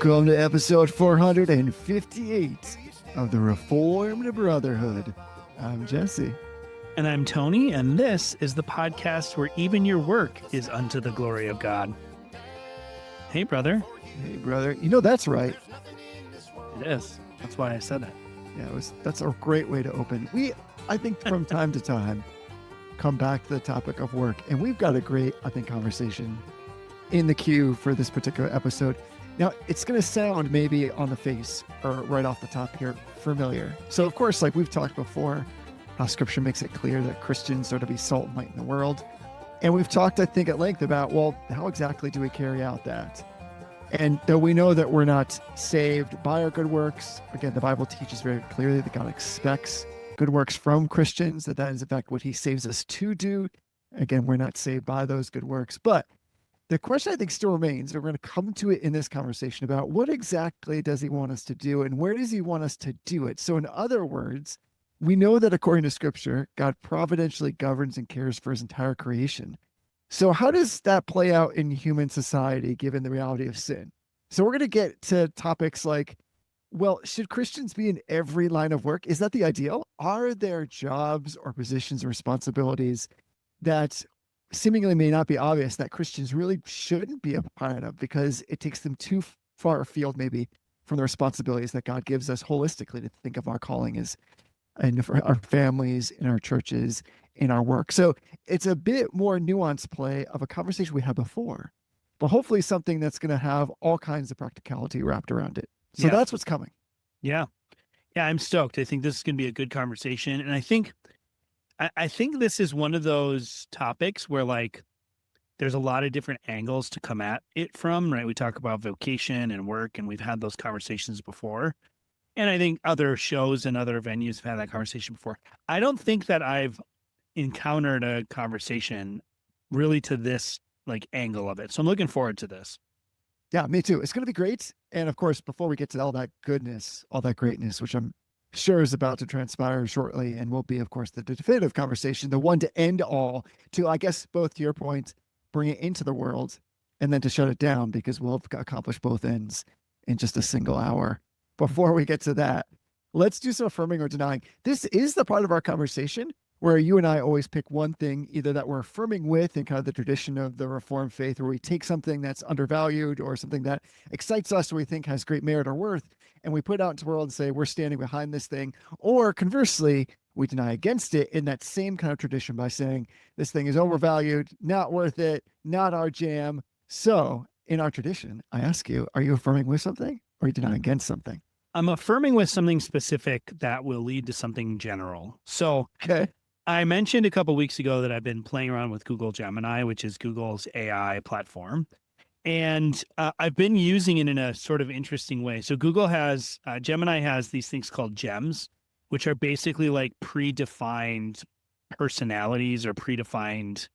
Welcome to episode 458 of the Reformed Brotherhood. I'm Jesse. And I'm Tony, and this is the podcast where even your work is unto the glory of God. Hey, brother. Hey, brother. You know, that's right. It is. That's why I said it. Yeah, that's a great way to open. I think from time to time, come back to the topic of work, and we've got a great, conversation in the queue for this particular episode. Now, it's going to sound maybe on the face or right off the top here familiar. So, of course, like we've talked before, how scripture makes it clear that Christians are to be salt and light in the world. And we've talked, I think, at length about, well, how exactly do we carry out that? And though we know that we're not saved by our good works, again, the Bible teaches very clearly that God expects good works from Christians, that is, in fact, what he saves us to do. Again, we're not saved by those good works. But the question I think still remains, and we're going to come to it in this conversation, about what exactly does he want us to do and where does he want us to do it? So in other words, we know that according to scripture, God providentially governs and cares for his entire creation. So how does that play out in human society, given the reality of sin? So we're going to get to topics like, well, should Christians be in every line of work? Is that the ideal? Are there jobs or positions or responsibilities that seemingly may not be obvious that Christians really shouldn't be a part of because it takes them too far afield maybe from the responsibilities that God gives us holistically to think of our calling as and for our families, in our churches, in our work. So it's a bit more nuanced play of a conversation we had before, but hopefully something that's going to have all kinds of practicality wrapped around it. So that's what's coming. Yeah. Yeah, I'm stoked. I think this is going to be a good conversation. And I think this is one of those topics where like there's a lot of different angles to come at it from, right? We talk about vocation and work, and we've had those conversations before. And I think other shows and other venues have had that conversation before. I don't think that I've encountered a conversation really to this like angle of it. So I'm looking forward to this. Yeah, me too. It's going to be great. And of course, before we get to all that goodness, all that greatness, which I'm sure is about to transpire shortly and will be, of course, the definitive conversation, the one to end all, to, I guess, both to your point, bring it into the world and then to shut it down, because we'll have accomplished both ends in just a single hour. Before we get to that, let's do some affirming or denying. This is the part of our conversation where you and I always pick one thing, either that we're affirming with in kind of the tradition of the Reformed faith, where we take something that's undervalued or something that excites us or we think has great merit or worth, and we put it out into the world and say, we're standing behind this thing. Or conversely, we deny against it in that same kind of tradition by saying, this thing is overvalued, not worth it, not our jam. So in our tradition, I ask you, are you affirming with something or are you denying against something? I'm affirming with something specific that will lead to something general. So okay. I mentioned a couple of weeks ago that I've been playing around with Google Gemini, which is Google's AI platform. And I've been using it in a sort of interesting way. So Gemini has these things called gems, which are basically like predefined personalities or predefined,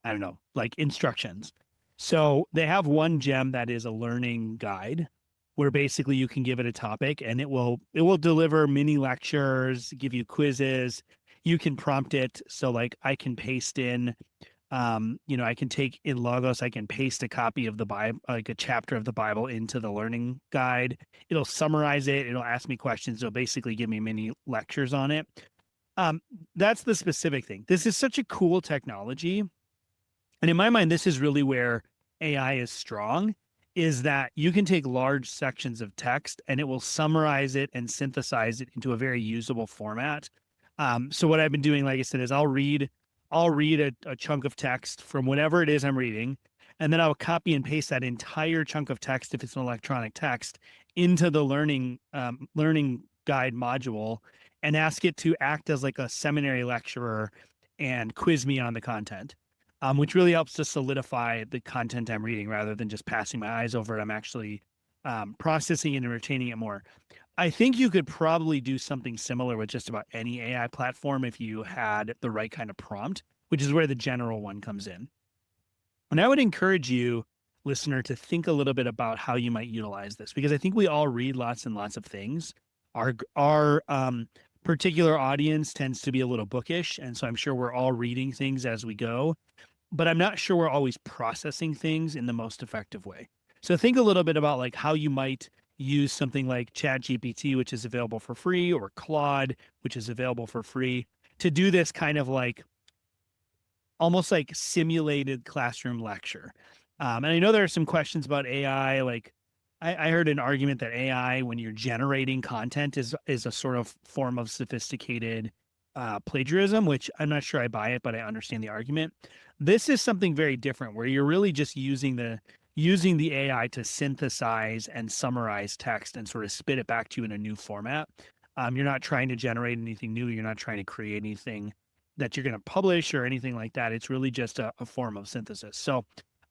I don't know, like instructions. So they have one gem that is a learning guide, where basically you can give it a topic and it will deliver mini lectures, give you quizzes. You can prompt it. So like I can paste in, I can take in Logos, I can paste a copy of the Bible, like a chapter of the Bible into the learning guide. It'll summarize it. It'll ask me questions. It'll basically give me mini lectures on it. That's the specific thing. This is such a cool technology. And in my mind, this is really where AI is strong, is that you can take large sections of text and it will summarize it and synthesize it into a very usable format. So what I've been doing, like I said, is I'll read a chunk of text from whatever it is I'm reading, and then I'll copy and paste that entire chunk of text, if it's an electronic text, into the learning guide module and ask it to act as like a seminary lecturer and quiz me on the content. Which really helps to solidify the content I'm reading rather than just passing my eyes over it. I'm actually processing it and retaining it more. I think you could probably do something similar with just about any AI platform if you had the right kind of prompt, which is where the general one comes in. And I would encourage you, listener, to think a little bit about how you might utilize this, because I think we all read lots and lots of things. Our particular audience tends to be a little bookish, and so I'm sure we're all reading things as we go, but I'm not sure we're always processing things in the most effective way. So think a little bit about like how you might use something like ChatGPT, which is available for free, or Claude, which is available for free, to do this kind of like almost like simulated classroom lecture. And I know there are some questions about AI. Like I heard an argument that AI, when you're generating content, is a sort of form of sophisticated plagiarism, which I'm not sure I buy it, but I understand the argument. This is something very different, where you're really just using the AI to synthesize and summarize text and sort of spit it back to you in a new format. You're not trying to generate anything new. You're not trying to create anything that you're going to publish or anything like that. It's really just a form of synthesis. So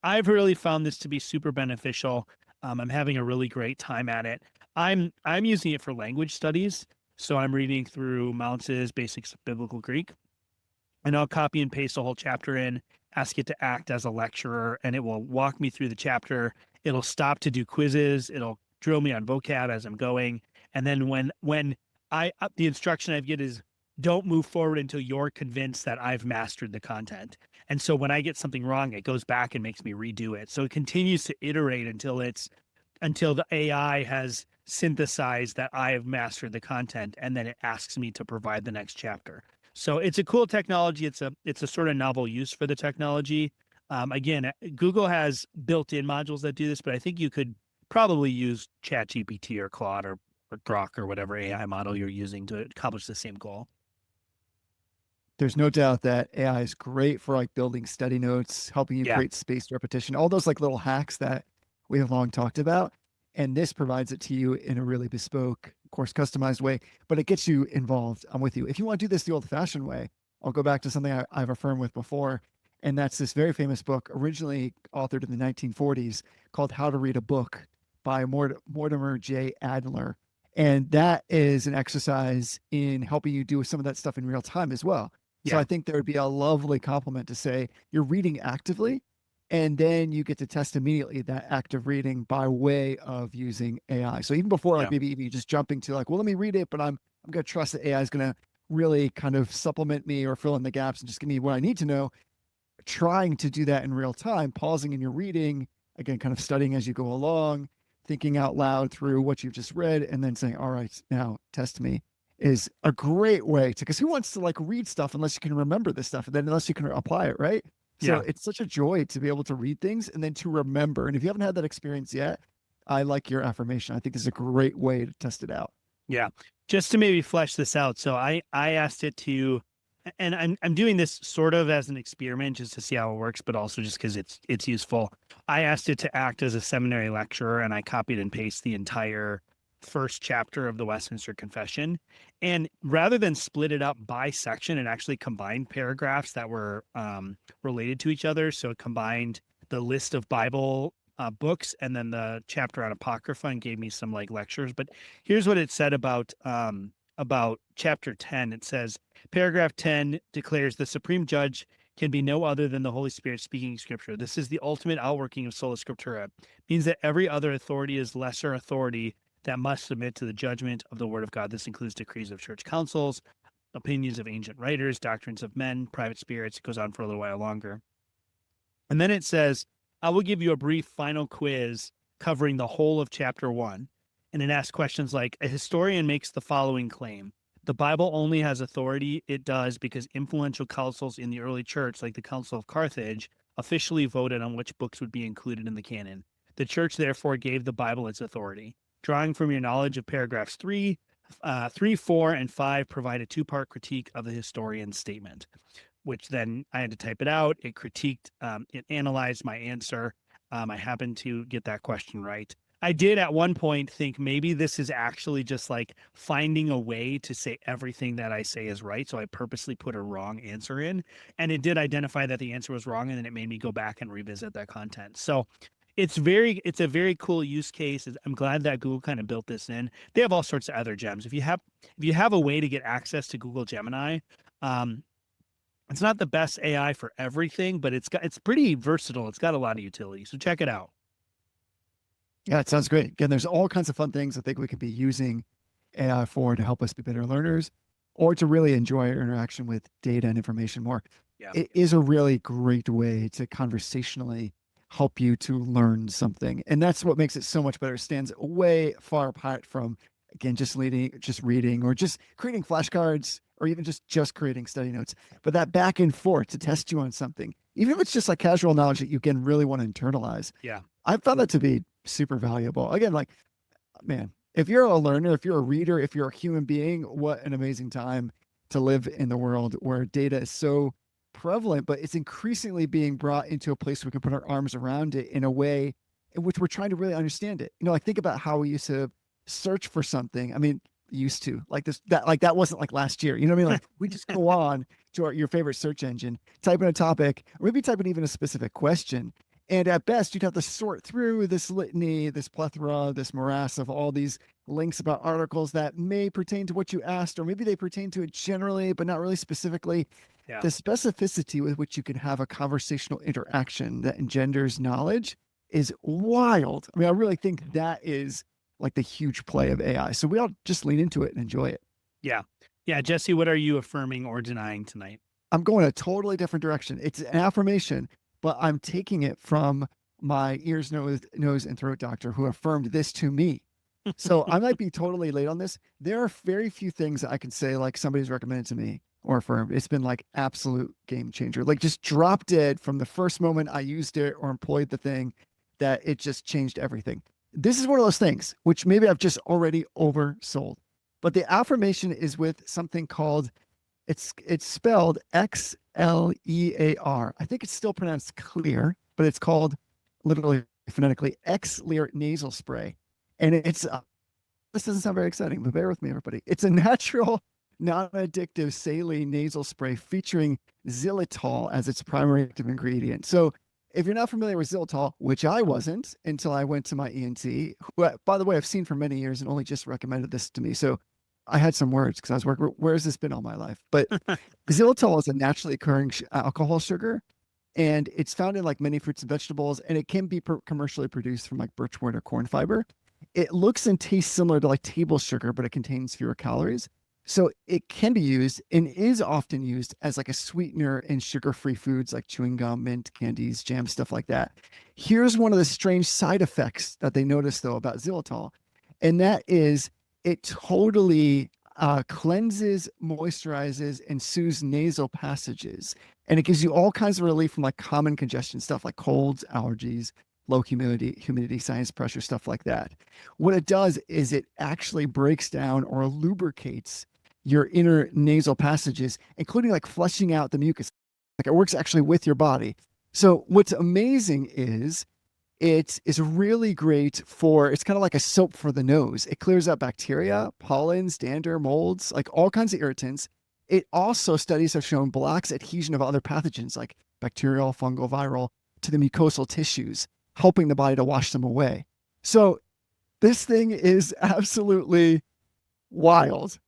I've really found this to be super beneficial. I'm having a really great time at it. I'm using it for language studies. So I'm reading through Mounce's Basics of Biblical Greek, and I'll copy and paste a whole chapter in, ask it to act as a lecturer, and it will walk me through the chapter. It'll stop to do quizzes. It'll drill me on vocab as I'm going. And then when I the instruction I get is don't move forward until you're convinced that I've mastered the content. And so when I get something wrong, it goes back and makes me redo it. So it continues to iterate until the AI has synthesized that I have mastered the content, and then it asks me to provide the next chapter. So it's a cool technology. It's a sort of novel use for the technology. Again, Google has built-in modules that do this, but I think you could probably use ChatGPT or Claude or Grok or whatever AI model you're using to accomplish the same goal. There's no doubt that AI is great for like building study notes, helping you Yeah, create spaced repetition, all those like little hacks that we have long talked about. And this provides it to you in a really bespoke, of course, customized way, but it gets you involved. I'm with you. If you want to do this the old fashioned way, I'll go back to something I've affirmed with before. And that's this very famous book, originally authored in the 1940s, called How to Read a Book by Mortimer J. Adler. And that is an exercise in helping you do some of that stuff in real time as well. So yeah, I think there would be a lovely compliment to say you're reading actively, and then you get to test immediately that active reading by way of using AI. So even before, like yeah, maybe even just jumping to like, well, let me read it, but I'm gonna trust that AI is gonna really kind of supplement me or fill in the gaps and just give me what I need to know. Trying to do that in real time, pausing in your reading, again, kind of studying as you go along, thinking out loud through what you've just read, and then saying, all right, now test me is a great way to, because who wants to like read stuff unless you can remember this stuff and then unless you can apply it, right? So yeah. it's such a joy to be able to read things and then to remember. And if you haven't had that experience yet, I like your affirmation. I think this is a great way to test it out. Yeah. Just to maybe flesh this out. So I asked it to, and I'm doing this sort of as an experiment just to see how it works, but also just because it's useful. I asked it to act as a seminary lecturer, and I copied and pasted the entire first chapter of the Westminster Confession. And rather than split it up by section, it actually combined paragraphs that were related to each other. So it combined the list of Bible books and then the chapter on Apocrypha, and gave me some like lectures. But here's what it said about chapter 10. It says, paragraph 10 declares the supreme judge can be no other than the Holy Spirit speaking scripture. This is the ultimate outworking of sola scriptura. Means that every other authority is lesser authority that must submit to the judgment of the word of God. This includes decrees of church councils, opinions of ancient writers, doctrines of men, private spirits. It goes on for a little while longer. And then it says, I will give you a brief final quiz covering the whole of chapter 1. And it asks questions like, a historian makes the following claim. The Bible only has authority. It does because influential councils in the early church, like the Council of Carthage, officially voted on which books would be included in the canon. The church therefore gave the Bible its authority. Drawing from your knowledge of paragraphs 3, 4, and 5 provide a two-part critique of the historian's statement, which then I had to type it out. It critiqued, it analyzed my answer. I happened to get that question right. I did at one point think maybe this is actually just like finding a way to say everything that I say is right. So I purposely put a wrong answer in, and it did identify that the answer was wrong. And then it made me go back and revisit that content. So it's a very cool use case. I'm glad that Google kind of built this in. They have all sorts of other gems. If you have a way to get access to Google Gemini, um, it's not the best AI for everything, but it's pretty versatile. It's got a lot of utility. So check it out. Yeah, it sounds great. Again, there's all kinds of fun things I think we could be using AI for to help us be better learners or to really enjoy our interaction with data and information more. Yeah. It is a really great way to conversationally help you to learn something. And that's what makes it so much better. It stands way far apart from, again, just reading, or just creating flashcards, or even just creating study notes. But that back and forth to test you on something, even if it's just like casual knowledge that you can really want to internalize, Yeah. I found that to be super valuable. Again, like, man, if you're a learner, if you're a reader, if you're a human being, what an amazing time to live in the world where data is so prevalent, but it's increasingly being brought into a place where we can put our arms around it in a way in which we're trying to really understand it. Like, think about how we used to search for something. I mean, used to like this, that wasn't like last year. You know what I mean? Like, we just go on to your favorite search engine, type in a topic, or maybe type in even a specific question. And at best, you'd have to sort through this litany, this plethora, this morass of all these links about articles that may pertain to what you asked, or maybe they pertain to it generally, but not really specifically. Yeah. The specificity with which you can have a conversational interaction that engenders knowledge is wild. I mean, I really think that is like the huge play of AI. So we all just lean into it and enjoy it. Yeah. Yeah. Jesse, what are you affirming or denying tonight? I'm going a totally different direction. It's an affirmation, but I'm taking it from my ears, nose, and throat doctor who affirmed this to me. So I might be totally late on this. There are very few things that I can say like somebody's recommended to me or affirmed. It's been like absolute game changer, like just drop dead from the first moment I used it or employed the thing, that it just changed everything. This is one of those things which maybe I've just already oversold, but the affirmation is with something called, it's spelled XLEAR. I think it's still pronounced clear, but it's called, literally phonetically, Xlear nasal spray. And it's this doesn't sound very exciting, but bear with me, everybody. It's a natural, non-addictive saline nasal spray featuring xylitol as its primary active ingredient. So if you're not familiar with xylitol, which I wasn't until I went to my ENT, who, by the way, I've seen for many years and only just recommended this to me. So I had some words because I was working, where has this been all my life? But xylitol is a naturally occurring alcohol sugar, and it's found in like many fruits and vegetables, and it can be commercially produced from like birchwood or corn fiber. It looks and tastes similar to like table sugar, but it contains fewer calories. So it can be used and is often used as like a sweetener in sugar-free foods like chewing gum, mint, candies, jam, stuff like that. Here's one of the strange side effects that they noticed though about xylitol, and that is it totally cleanses, moisturizes, and soothes nasal passages. And it gives you all kinds of relief from like common congestion stuff like colds, allergies, low humidity, sinus pressure, stuff like that. What it does is it actually breaks down or lubricates your inner nasal passages, including like flushing out the mucus. Like, it works actually with your body. So what's amazing is it is really great for, it's kind of like a soap for the nose. It clears out bacteria, pollens, dander, molds, like all kinds of irritants. It also, studies have shown, blocks adhesion of other pathogens like bacterial, fungal, viral to the mucosal tissues, helping the body to wash them away. So this thing is absolutely wild.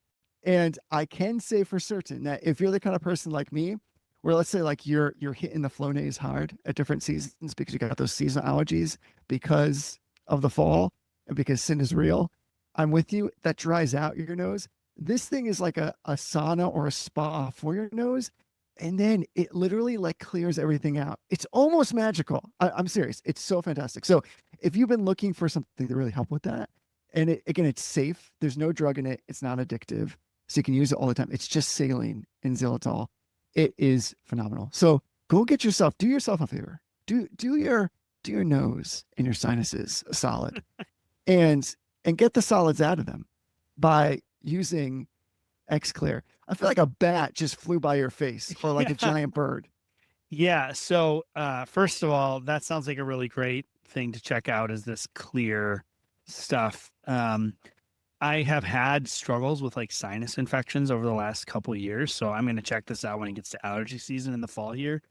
And I can say for certain that if you're the kind of person like me, where let's say like you're hitting the Flonase hard at different seasons because you got those seasonal allergies because of the fall and because sin is real, I'm with you. That dries out your nose. This thing is like a sauna or a spa for your nose. And then it literally like clears everything out. It's almost magical. I'm serious. It's so fantastic. So if you've been looking for something to really help with that, and again, it's safe. There's no drug in it. It's not addictive. So you can use it all the time. It's just saline and xylitol. It is phenomenal. So go get yourself, do yourself a favor. Do your nose and your sinuses a solid, and get the solids out of them by using Xclear. I feel like a bat just flew by your face, or like a giant bird. Yeah. So, first of all, that sounds like a really great thing to check out, is this clear stuff. I have had struggles with like sinus infections over the last couple of years, so I'm going to check this out when it gets to allergy season in the fall here.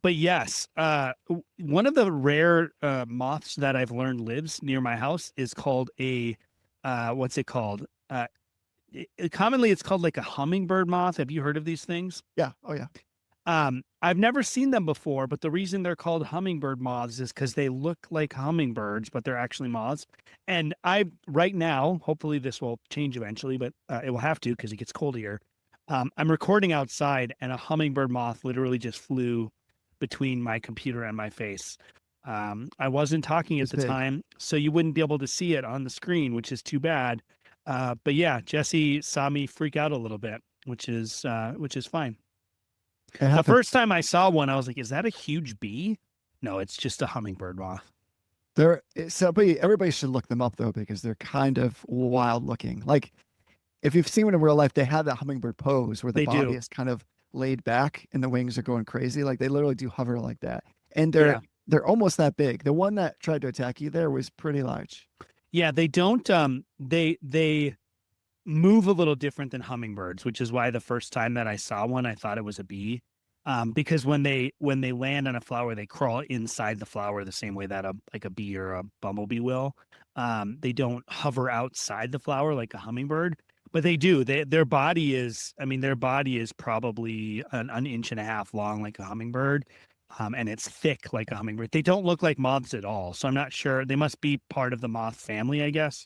But yes, one of the rare moths that I've learned lives near my house is called a what's it called? Commonly, it's called like a hummingbird moth. Have you heard of these things? Yeah. Oh yeah. I've never seen them before, but the reason they're called hummingbird moths is because they look like hummingbirds, but they're actually moths. And right now, hopefully this will change eventually, but it will have to because it gets cold here. I'm recording outside, and a hummingbird moth literally just flew between my computer and my face. I wasn't talking at It's the big. time, so you wouldn't be able to see it on the screen, which is too bad. But yeah, Jesse saw me freak out a little bit, which is fine. It The happens. first time I saw one, I was like, "Is that a huge bee?" No, it's just a hummingbird moth. But everybody should look them up though, because they're kind of wild looking. Like if you've seen one in real life, they have that hummingbird pose where the They body do. is kind of laid back and the wings are going crazy. Like they literally do hover like that. And Yeah. they're almost that big. The one that tried to attack you there was pretty large. Yeah, they don't they move a little different than hummingbirds, which is why the first time that I saw one, I thought it was a bee. Because when they land on a flower, they crawl inside the flower the same way that a bee or a bumblebee will. They don't hover outside the flower like a hummingbird, but they do. Their body is, I mean, their body is probably an inch and a half long like a hummingbird. And it's thick like a hummingbird. They don't look like moths at all. So I'm not sure. They must be part of the moth family, I guess.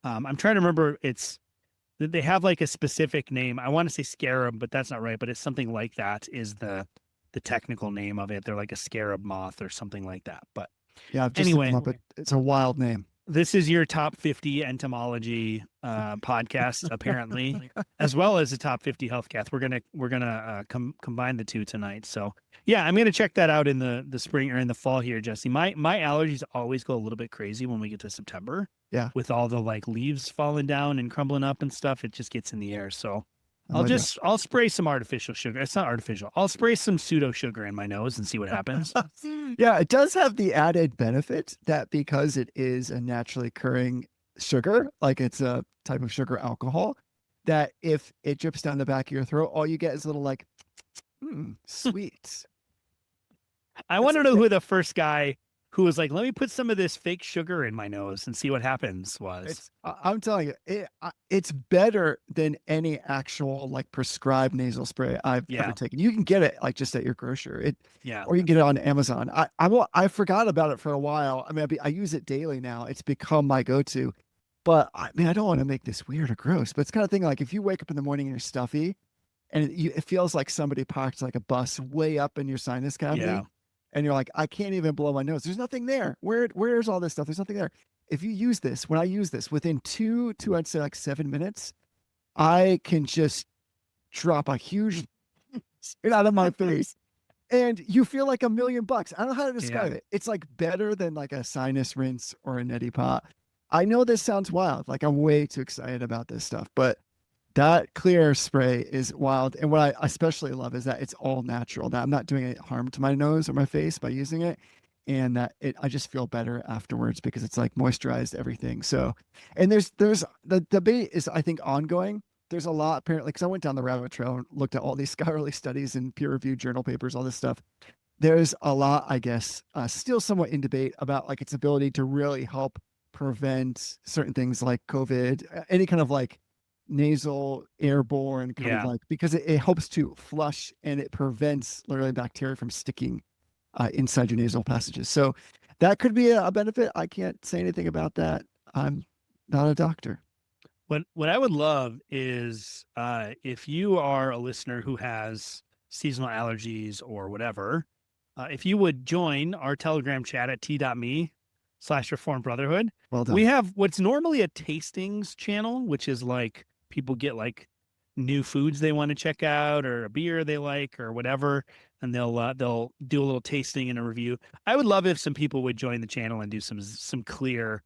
I'm trying to remember. They have like a specific name. I want to say scarab, but that's not right. But it's something like that is the technical name of it. They're like a scarab moth or something like that. But Yeah, I've just looked them anyway, up. It's a wild name. this is your top 50 entomology podcast, apparently, as well as the top 50 healthcast. We're gonna combine the two tonight. So yeah, I'm gonna check that out in the spring or in the fall here, Jesse. My allergies always go a little bit crazy when we get to September. Yeah, With all the like leaves falling down and crumbling up and stuff, it just gets in the air. So I'm with you. I'll spray some artificial sugar. It's not artificial. I'll spray some pseudo sugar in my nose and see what happens. Yeah, it does have the added benefit that because it is a naturally occurring sugar, like it's a type of sugar alcohol, that if it drips down the back of your throat, all you get is a little like, sweet. I It's want to know okay. who the first guy who was like, "Let me put some of this fake sugar in my nose and see what happens" was. I'm telling you, it's better than any actual like prescribed nasal spray I've ever Yeah, taken. You can get it like just at your grocer, yeah, or you can get it on Amazon. I forgot about it for a while. I mean, I use it daily now. It's become my go-to. But I mean, I don't want to make this weird or gross, but it's kind of thing like if you wake up in the morning and you're stuffy, and it feels like somebody parked like a bus way up in your sinus yeah. cavity, and you're like, I can't even blow my nose. There's nothing there. Where's all this stuff? There's nothing there. If you use this, when I use this, within I'd say like 7 minutes, I can just drop a huge spit out of my face. And you feel like $1,000,000. I don't know how to Yeah. describe it. It's like better than like a sinus rinse or a neti pot. I know this sounds wild. Like I'm way too excited about this stuff, but that clear spray is wild. And what I especially love is that it's all natural. That I'm not doing any harm to my nose or my face by using it. And that I just feel better afterwards because it's like moisturized everything. So, and there's the debate is I think ongoing. There's a lot apparently because I went down the rabbit trail and looked at all these scholarly studies and peer-reviewed journal papers, all this stuff. There's a lot, I guess, still somewhat in debate about like its ability to really help prevent certain things like COVID, any kind of like nasal airborne kind of Yeah. like because it helps to flush and it prevents literally bacteria from sticking inside your nasal passages. So that could be a benefit. I can't say anything about that. I'm not a doctor. What I would love is if you are a listener who has seasonal allergies or whatever, if you would join our Telegram chat at t.me/Reformed Brotherhood. Well We done. have what's normally a tastings channel, which is like people get like new foods they want to check out or a beer they like or whatever, and they'll do a little tasting and a review. I would love if some people would join the channel and do some clear,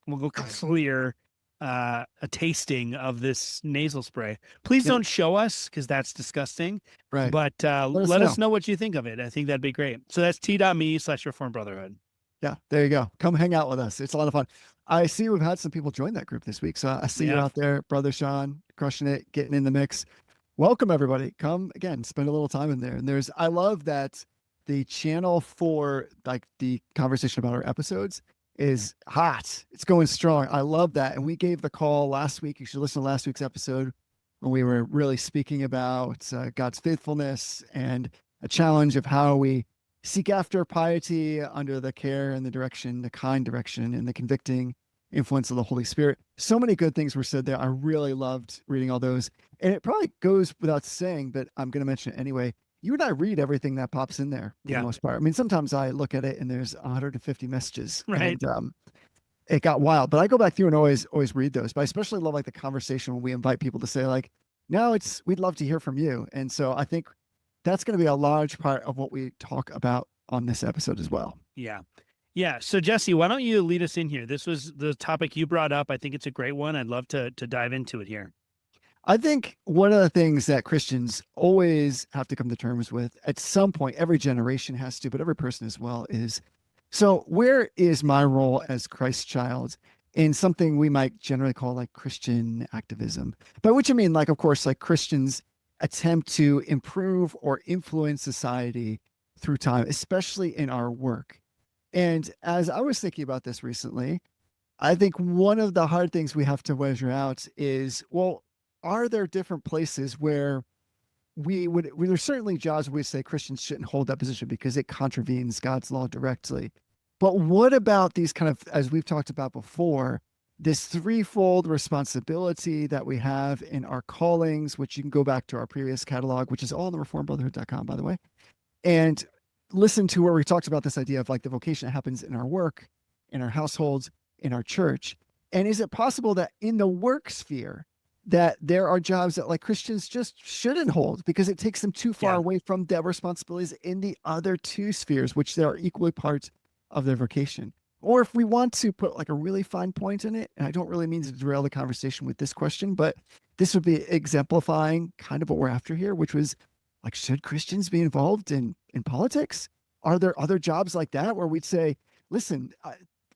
we'll go clear a tasting of this nasal spray. Please Yep. don't show us because that's disgusting. Right. But Let let us us know. know what you think of it. I think that'd be great. So that's t.me/Reformed Brotherhood. Yeah, there you go. Come hang out with us. It's a lot of fun. I see we've had some people join that group this week. So I see you Yeah. out there, Brother Sean, crushing it, getting in the mix. Welcome, everybody. Come again, spend a little time in there. And I love that the channel for like the conversation about our episodes is hot. It's going strong. I love that. And we gave the call last week. You should listen to last week's episode when we were really speaking about God's faithfulness and a challenge of how we seek after piety under the care and the direction, the kind direction and the convicting influence of the Holy Spirit. So many good things were said there. I really loved reading all those. And it probably goes without saying, but I'm going to mention it anyway. you and I read everything that pops in there for the Yeah. most part. I mean, sometimes I look at it and there's 150 messages Right. and it got wild, but I go back through and always read those. But I especially love like the conversation when we invite people to say like, no, we'd love to hear from you. And so I think that's going to be a large part of what we talk about on this episode as well. Yeah. Yeah. So Jesse, why don't you lead us in here? This was the topic you brought up. I think it's a great one. I'd love to dive into it here. I think one of the things that Christians always have to come to terms with at some point, every generation has to, but every person as well, is so where is my role as Christ's child in something we might generally call like Christian activism? By which I mean, like, of course, like Christians attempt to improve or influence society through time, especially in our work. And as I was thinking about this recently, I think one of the hard things we have to measure out is, well, are there different places where there's certainly jobs where we say Christians shouldn't hold that position because it contravenes God's law directly. But what about these kind of, as we've talked about before, this threefold responsibility that we have in our callings, which you can go back to our previous catalog, which is all on the reformedbrotherhood.com, by the way, and listen to where we talked about this idea of like the vocation that happens in our work, in our households, in our church. And is it possible that in the work sphere, that there are jobs that like Christians just shouldn't hold because it takes them too far Yeah. away from their responsibilities in the other two spheres, which they are equally part of their vocation? Or if we want to put like a really fine point in it, and I don't really mean to derail the conversation with this question, but this would be exemplifying kind of what we're after here, which was like, should Christians be involved in politics? Are there other jobs like that where we'd say, listen,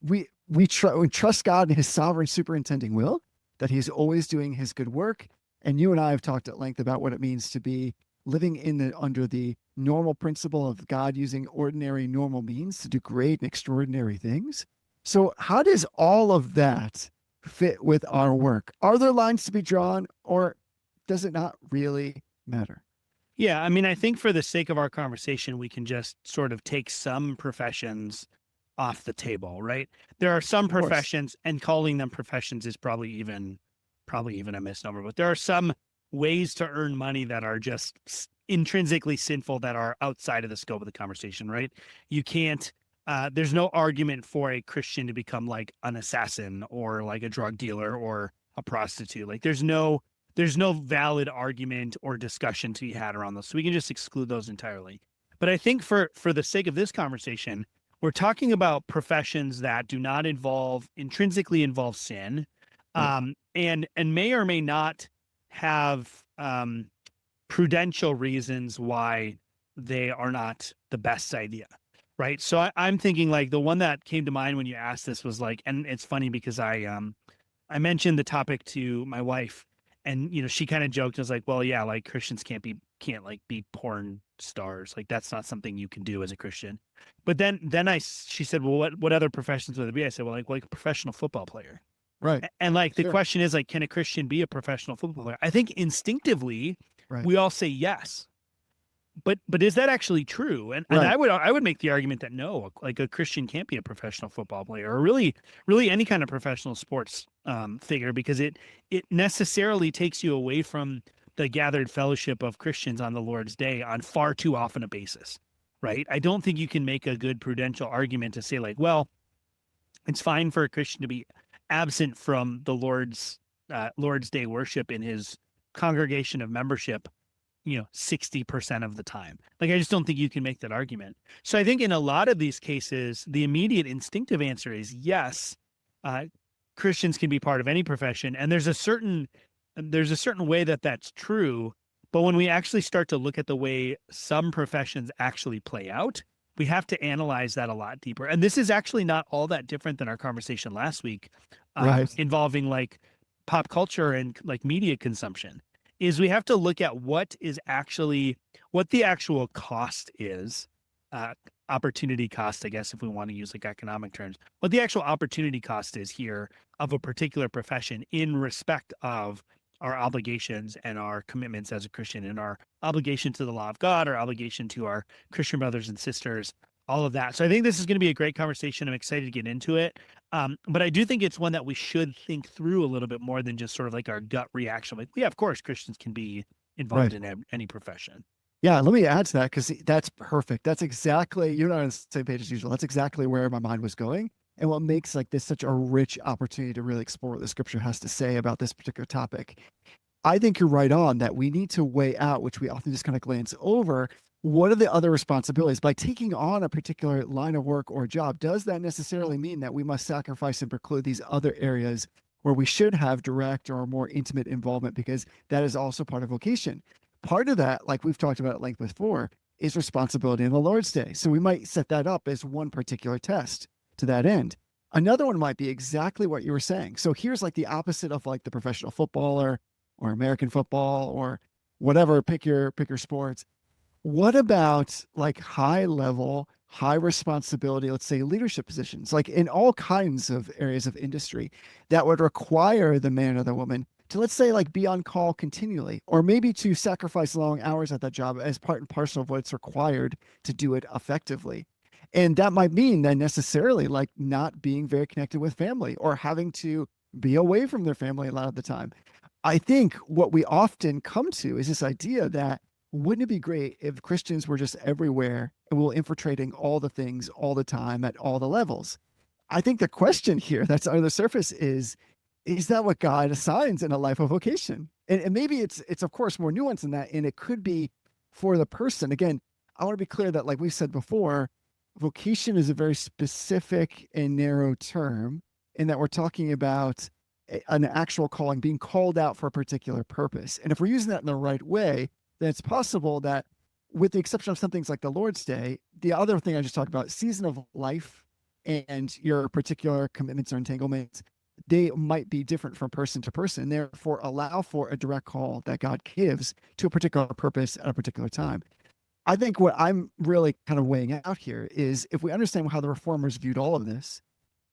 we trust God and his sovereign superintending will, that he's always doing his good work. And you and I have talked at length about what it means to be living under the normal principle of God using ordinary normal means to do great and extraordinary things. So how does all of that fit with our work? Are there lines to be drawn, or does it not really matter? Yeah. I mean, I think for the sake of our conversation, we can just sort of take some professions off the table, right? There are some Of course. professions, and calling them professions is probably even a misnomer, but there are some ways to earn money that are just intrinsically sinful that are outside of the scope of the conversation, right? You can't there's no argument for a Christian to become like an assassin or like a drug dealer or a prostitute. Like there's no valid argument or discussion to be had around those. So we can just exclude those entirely. But I think for the sake of this conversation, we're talking about professions that do not intrinsically involve sin, Right. and may or may not have prudential reasons why they are not the best idea, right? So I'm thinking like the one that came to mind when you asked this was like, and it's funny because I mentioned the topic to my wife, and she kind of joked. I was like, well, yeah, like Christians can't like be porn stars. Like that's not something you can do as a Christian. But then she said, well, what other professions would it be? I said, well, like a professional football player. Right. And like the Sure. question is like, can a Christian be a professional football player? I think instinctively Right. we all say yes. But is that actually true? And Right. I would make the argument that no, like a Christian can't be a professional football player or really any kind of professional sports figure, because it necessarily takes you away from the gathered fellowship of Christians on the Lord's day on far too often a basis, right? I don't think you can make a good prudential argument to say like, well, it's fine for a Christian to be absent from the Lord's day worship in his congregation of membership 60% of the time. Like, I just don't think you can make that argument. So I think in a lot of these cases, the immediate instinctive answer is yes, uh, Christians can be part of any profession. And there's a certain way that that's true. But when we actually start to look at the way some professions actually play out, we have to analyze that a lot deeper. And this is actually not all that different than our conversation last week, Right. involving like pop culture and like media consumption, is we have to look at what the actual cost is, uh, opportunity cost, I guess, if we want to use like economic terms, what the actual opportunity cost is here of a particular profession in respect of our obligations and our commitments as a Christian, and our obligation to the law of God, our obligation to our Christian brothers and sisters, all of that. So I think this is going to be a great conversation. I'm excited to get into it. But I do think it's one that we should think through a little bit more than just sort of like our gut reaction. Like, yeah, of course, Christians can be involved Right. in any profession. Yeah, let me add to that because that's perfect. That's exactly, you're not on the same page as usual. That's exactly where my mind was going. And what makes like this such a rich opportunity to really explore what the scripture has to say about this particular topic. I think you're right on that we need to weigh out, which we often just kind of glance over. What are the other responsibilities? By taking on a particular line of work or job, does that necessarily mean that we must sacrifice and preclude these other areas where we should have direct or more intimate involvement? Because that is also part of vocation. Part of that, like we've talked about at length before, is responsibility in the Lord's Day. So we might set that up as one particular test to that end. Another one might be exactly what you were saying. So here's like the opposite of like the professional footballer or American football or whatever, pick your sports. What about like high level, high responsibility, let's say leadership positions, like in all kinds of areas of industry that would require the man or the woman to, let's say, like be on call continually, or maybe to sacrifice long hours at that job as part and parcel of what's required to do it effectively. And that might mean then necessarily like not being very connected with family or having to be away from their family a lot of the time. I think what we often come to is this idea that wouldn't it be great if Christians were just everywhere and we were infiltrating all the things all the time at all the levels? I think the question here that's under the surface is that what God assigns in a life of vocation? And maybe it's of course more nuanced than that. And it could be for the person. Again, I want to be clear that, like we said before, vocation is a very specific and narrow term, in that we're talking about an actual calling, being called out for a particular purpose. And if we're using that in the right way, then it's possible that, with the exception of some things like the Lord's Day, the other thing I just talked about, season of life and your particular commitments or entanglements, they might be different from person to person. Therefore, allow for a direct call that God gives to a particular purpose at a particular time. I think what I'm really kind of weighing out here is, if we understand how the reformers viewed all of this,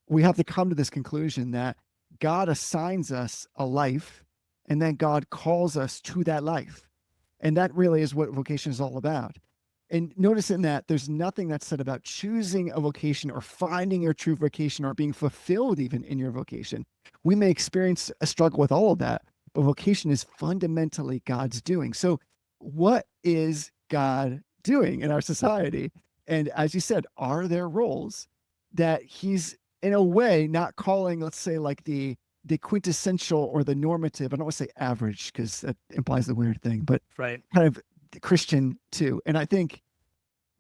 we have to come to this conclusion that God assigns us a life and then God calls us to that life. And that really is what vocation is all about. And notice in that there's nothing that's said about choosing a vocation or finding your true vocation or being fulfilled even in your vocation. We may experience a struggle with all of that, but vocation is fundamentally God's doing. So, what is God doing in our society? And as you said, are there roles that He's in a way not calling, let's say, like the quintessential or the normative? I don't want to say average because that implies the weird thing, but Right. kind of Christian too. And I think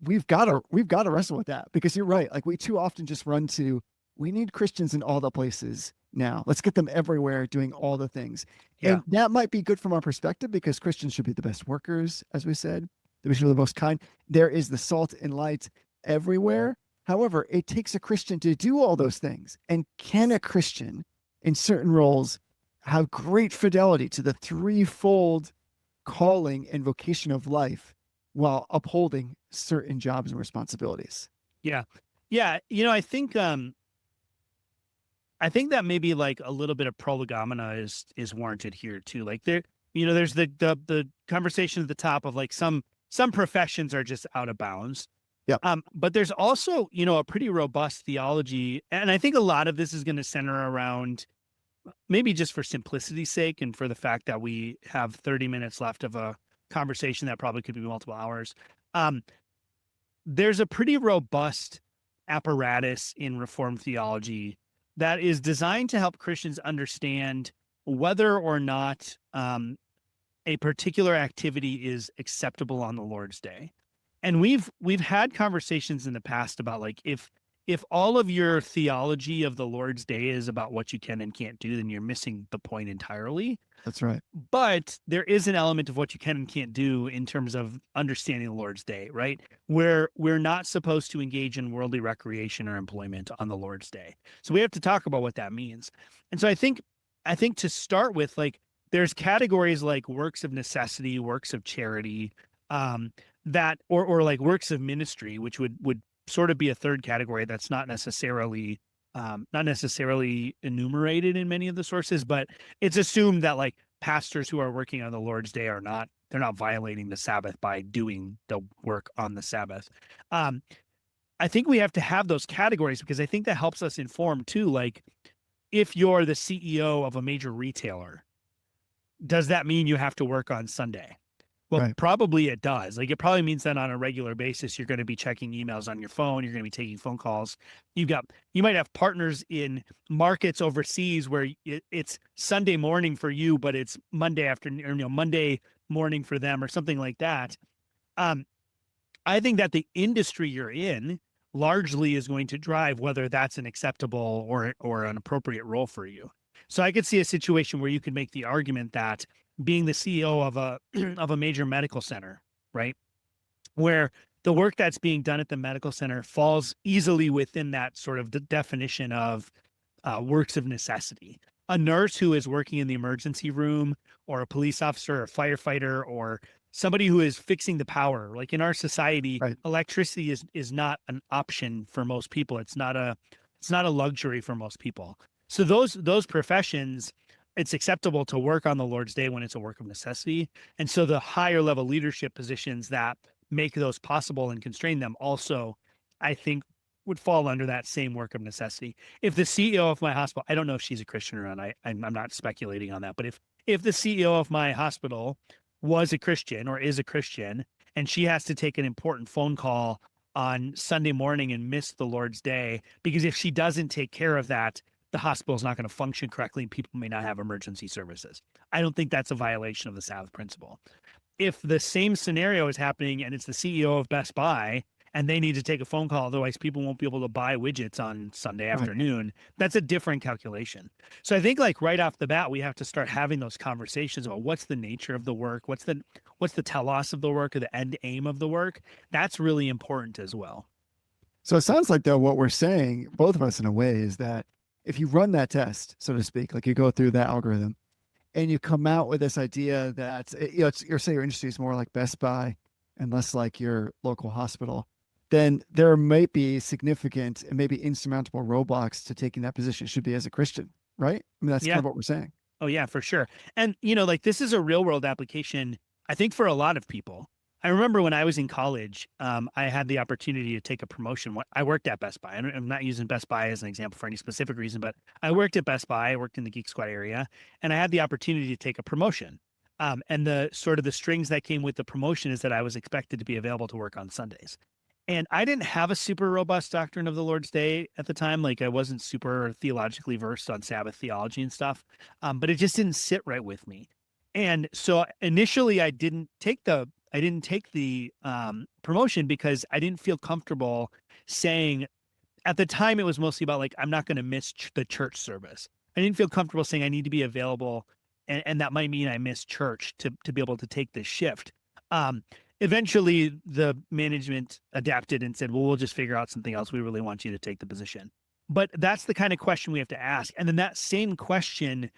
we've got to wrestle with that, because you're right. Like we too often just run to, we need Christians in all the places now. Let's get them everywhere doing all the things. Yeah. And that might be good from our perspective, because Christians should be the best workers, as we said. They should be the most kind. There is the salt and light everywhere. However, it takes a Christian to do all those things. And can a Christian in certain roles have great fidelity to the threefold calling and vocation of life while upholding certain jobs and responsibilities? Yeah. Yeah. I think that maybe like a little bit of prolegomena is warranted here too. Like there's the conversation at the top of like some professions are just out of bounds. Yeah, But there's also, a pretty robust theology. And I think a lot of this is going to center around, maybe just for simplicity's sake and for the fact that we have 30 minutes left of a conversation that probably could be multiple hours. Um, there's a pretty robust apparatus in Reformed theology that is designed to help Christians understand whether or not a particular activity is acceptable on the Lord's Day. And we've had conversations in the past about like, if all of your theology of the Lord's Day is about what you can and can't do, then you're missing the point entirely. that's right. But there is an element of what you can and can't do in terms of understanding the Lord's Day, right? Where we're not supposed to engage in worldly recreation or employment on the Lord's Day. So we have to talk about what that means. And so I think to start with, like, there's categories like works of necessity, works of charity, that or like works of ministry, which would sort of be a third category that's not necessarily enumerated in many of the sources, but it's assumed that like pastors who are working on the Lord's Day they're not violating the Sabbath by doing the work on the Sabbath. I think we have to have those categories because I think that helps us inform too. Like, if you're the CEO of a major retailer, does that mean you have to work on Sunday? Well, Right. probably it does. Like it probably means that on a regular basis, you're going to be checking emails on your phone. You're going to be taking phone calls. You might have partners in markets overseas where it's Sunday morning for you, but it's Monday afternoon, or, Monday morning for them or something like that. Um, I think that the industry you're in largely is going to drive whether that's an acceptable or an appropriate role for you. So I could see a situation where you could make the argument that being the CEO of a of a major medical center, right? Where the work that's being done at the medical center falls easily within that sort of the definition of works of necessity. A nurse who is working in the emergency room, or a police officer, or a firefighter, or somebody who is fixing the power. Like in our society, Right. electricity is not an option for most people. It's not a luxury for most people. So those professions, it's acceptable to work on the Lord's Day when it's a work of necessity. And so the higher level leadership positions that make those possible and constrain them also, I think, would fall under that same work of necessity. If the CEO of my hospital, I don't know if she's a Christian or not. I'm not speculating on that, but if the CEO of my hospital was a Christian or is a Christian, and she has to take an important phone call on Sunday morning and miss the Lord's Day, because if she doesn't take care of that, the hospital is not going to function correctly and people may not have emergency services. I don't think that's a violation of the Sabbath principle. If the same scenario is happening and it's the CEO of Best Buy and they need to take a phone call, otherwise people won't be able to buy widgets on Sunday Right. afternoon, that's a different calculation. So I think like right off the bat, we have to start having those conversations about what's the nature of the work, what's the telos of the work, or the end aim of the work. That's really important as well. So it sounds like, though, what we're saying, both of us in a way, is that if you run that test, so to speak, like you go through that algorithm and you come out with this idea that, say your industry is more like Best Buy and less like your local hospital, then there might be significant and maybe insurmountable roadblocks to taking that position, should be as a Christian, right? I mean, that's kind Yeah. of what we're saying. Oh yeah, for sure. And like this is a real world application, I think, for a lot of people. I remember when I was in college, I had the opportunity to take a promotion. I worked at Best Buy. I'm not using Best Buy as an example for any specific reason, but I worked at Best Buy. I worked in the Geek Squad area, and I had the opportunity to take a promotion. And the sort of the strings that came with the promotion is that I was expected to be available to work on Sundays. And I didn't have a super robust doctrine of the Lord's Day at the time. Like I wasn't super theologically versed on Sabbath theology and stuff, but it just didn't sit right with me. And so initially, I didn't take the promotion because I didn't feel comfortable saying. At the time, it was mostly about like I'm not going to miss the church service. I didn't feel comfortable saying I need to be available, and that might mean I miss church to be able to take this shift. Um, Eventually the management adapted and said, well, we'll just figure out something else. We really want you to take the position. But that's the kind of question we have to ask. And then that same question,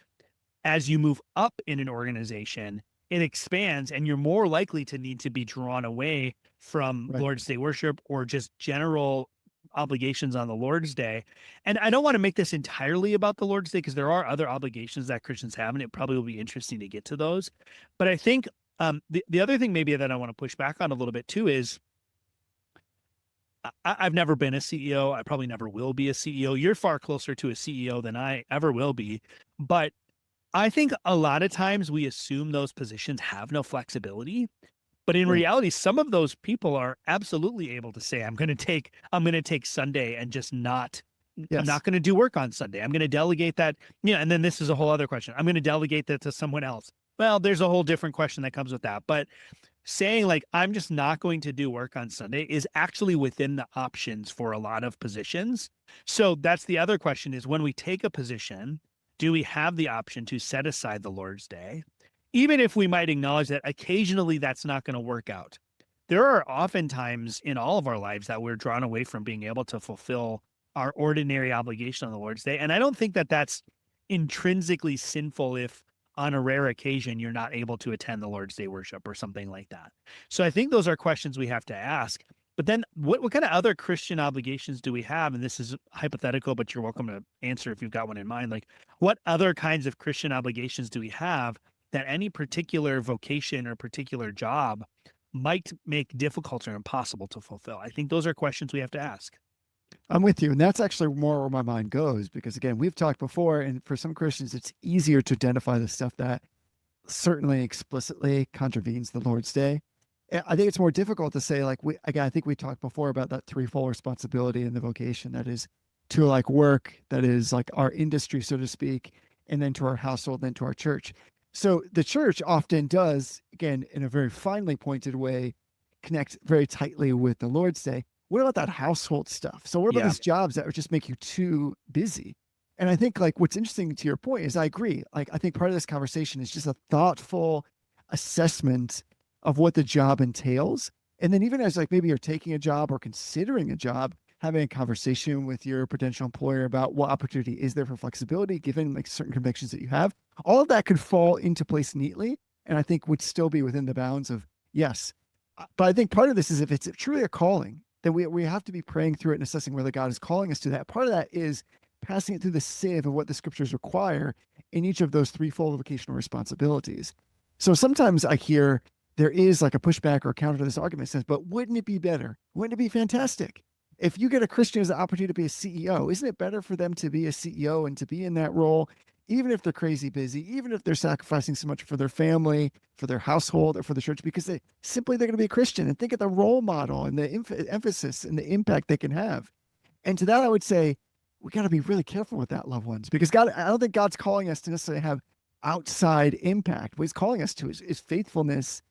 as you move up in an organization, it expands and you're more likely to need to be drawn away from Right. Lord's Day worship or just general obligations on the Lord's Day. And I don't want to make this entirely about the Lord's Day because there are other obligations that Christians have, and it probably will be interesting to get to those. But I think the other thing maybe that I want to push back on a little bit too is I've never been a CEO. I probably never will be a CEO. You're far closer to a CEO than I ever will be. But I think a lot of times we assume those positions have no flexibility. But in Right. reality, some of those people are absolutely able to say, I'm going to take Sunday and just I'm Yes. not going to do work on Sunday. I'm going to delegate that. And then this is a whole other question. I'm going to delegate that to someone else. Well, there's a whole different question that comes with that. But saying like, I'm just not going to do work on Sunday is actually within the options for a lot of positions. So that's the other question is when we take a position, do we have the option to set aside the Lord's Day? Even if we might acknowledge that occasionally that's not going to work out. There are often times in all of our lives that we're drawn away from being able to fulfill our ordinary obligation on the Lord's Day. And I don't think that that's intrinsically sinful if on a rare occasion you're not able to attend the Lord's Day worship or something like that. So I think those are questions we have to ask. But then what kind of other Christian obligations do we have? And this is hypothetical, but you're welcome to answer if you've got one in mind. Like what other kinds of Christian obligations do we have that any particular vocation or particular job might make difficult or impossible to fulfill? I think those are questions we have to ask. I'm with you. And that's actually more where my mind goes because, again, we've talked before, and for some Christians, it's easier to identify the stuff that certainly explicitly contravenes the Lord's Day. I think it's more difficult to say, like, again, I think we talked before about that threefold responsibility in the vocation, that is to like work, that is like our industry, so to speak, and then to our household, then to our church. So the church often does, again, in a very finely pointed way, connect very tightly with the Lord's Day. What about that household stuff? So what about Yeah. these jobs that would just make you too busy? And I think like what's interesting to your point is I agree. Like I think part of this conversation is just a thoughtful assessment of what the job entails. And then even as like maybe you're taking a job or considering a job, having a conversation with your potential employer about what opportunity is there for flexibility, given like certain convictions that you have, all of that could fall into place neatly. And I think would still be within the bounds of yes. But I think part of this is if it's truly a calling, then we have to be praying through it and assessing whether God is calling us to that. Part of that is passing it through the sieve of what the scriptures require in each of those threefold vocational responsibilities. So sometimes I hear there is like a pushback or a counter to this argument that says, but wouldn't it be better? Wouldn't it be fantastic? If you get a Christian as an opportunity to be a CEO, isn't it better for them to be a CEO and to be in that role, even if they're crazy busy, even if they're sacrificing so much for their family, for their household, or for the church, because they're going to be a Christian, and think of the role model and the emphasis and the impact they can have. And to that, I would say, we got to be really careful with that, loved ones, because God, I don't think God's calling us to necessarily have outside impact. What he's calling us to is faithfulness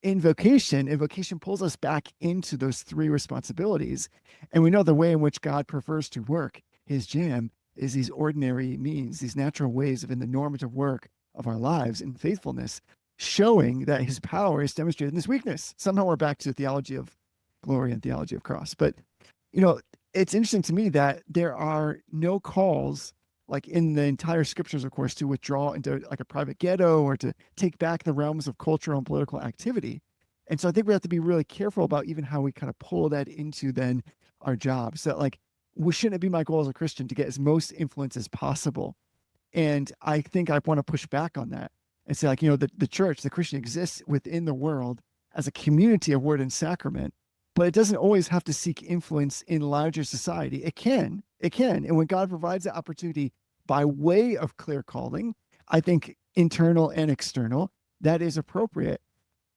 in vocation, and vocation pulls us back into those three responsibilities. And we know the way in which God prefers to work his jam is these ordinary means, these natural ways of in the normative work of our lives in faithfulness, showing that his power is demonstrated in this weakness. Somehow we're back to the theology of glory and theology of cross. But, you know, it's interesting to me that there are no calls like in the entire scriptures, of course, to withdraw into like a private ghetto or to take back the realms of cultural and political activity. And so I think we have to be really careful about even how we kind of pull that into then our jobs. That like, shouldn't it be my goal as a Christian to get as most influence as possible? And I think I want to push back on that and say, like, the church, the Christian exists within the world as a community of word and sacrament, but it doesn't always have to seek influence in larger society. It can. And when God provides that opportunity by way of clear calling, I think internal and external, that is appropriate.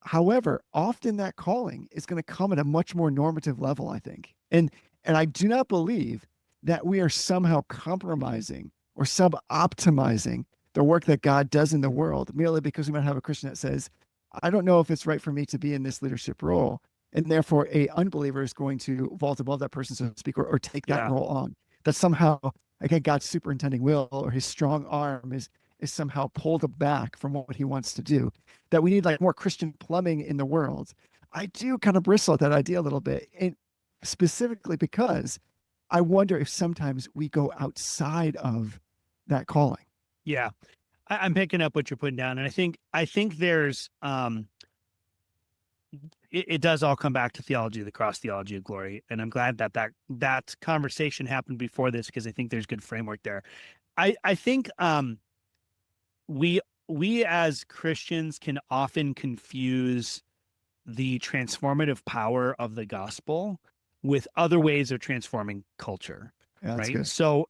However, often that calling is going to come at a much more normative level, I think. And I do not believe that we are somehow compromising or sub-optimizing the work that God does in the world merely because we might have a Christian that says, I don't know if it's right for me to be in this leadership role. And therefore a unbeliever is going to vault above that person, so to speak, or take that Yeah. role on. That somehow, again, God's superintending will or his strong arm is somehow pulled back from what he wants to do. That we need like more Christian plumbing in the world. I do kind of bristle at that idea a little bit. And specifically because I wonder if sometimes we go outside of that calling. Yeah. I'm picking up what you're putting down. And I think there's it does all come back to theology of the cross, theology of glory. And I'm glad that conversation happened before this, because I think there's good framework there. I think we as Christians can often confuse the transformative power of the gospel with other ways of transforming culture. Yeah, that's Right. good. So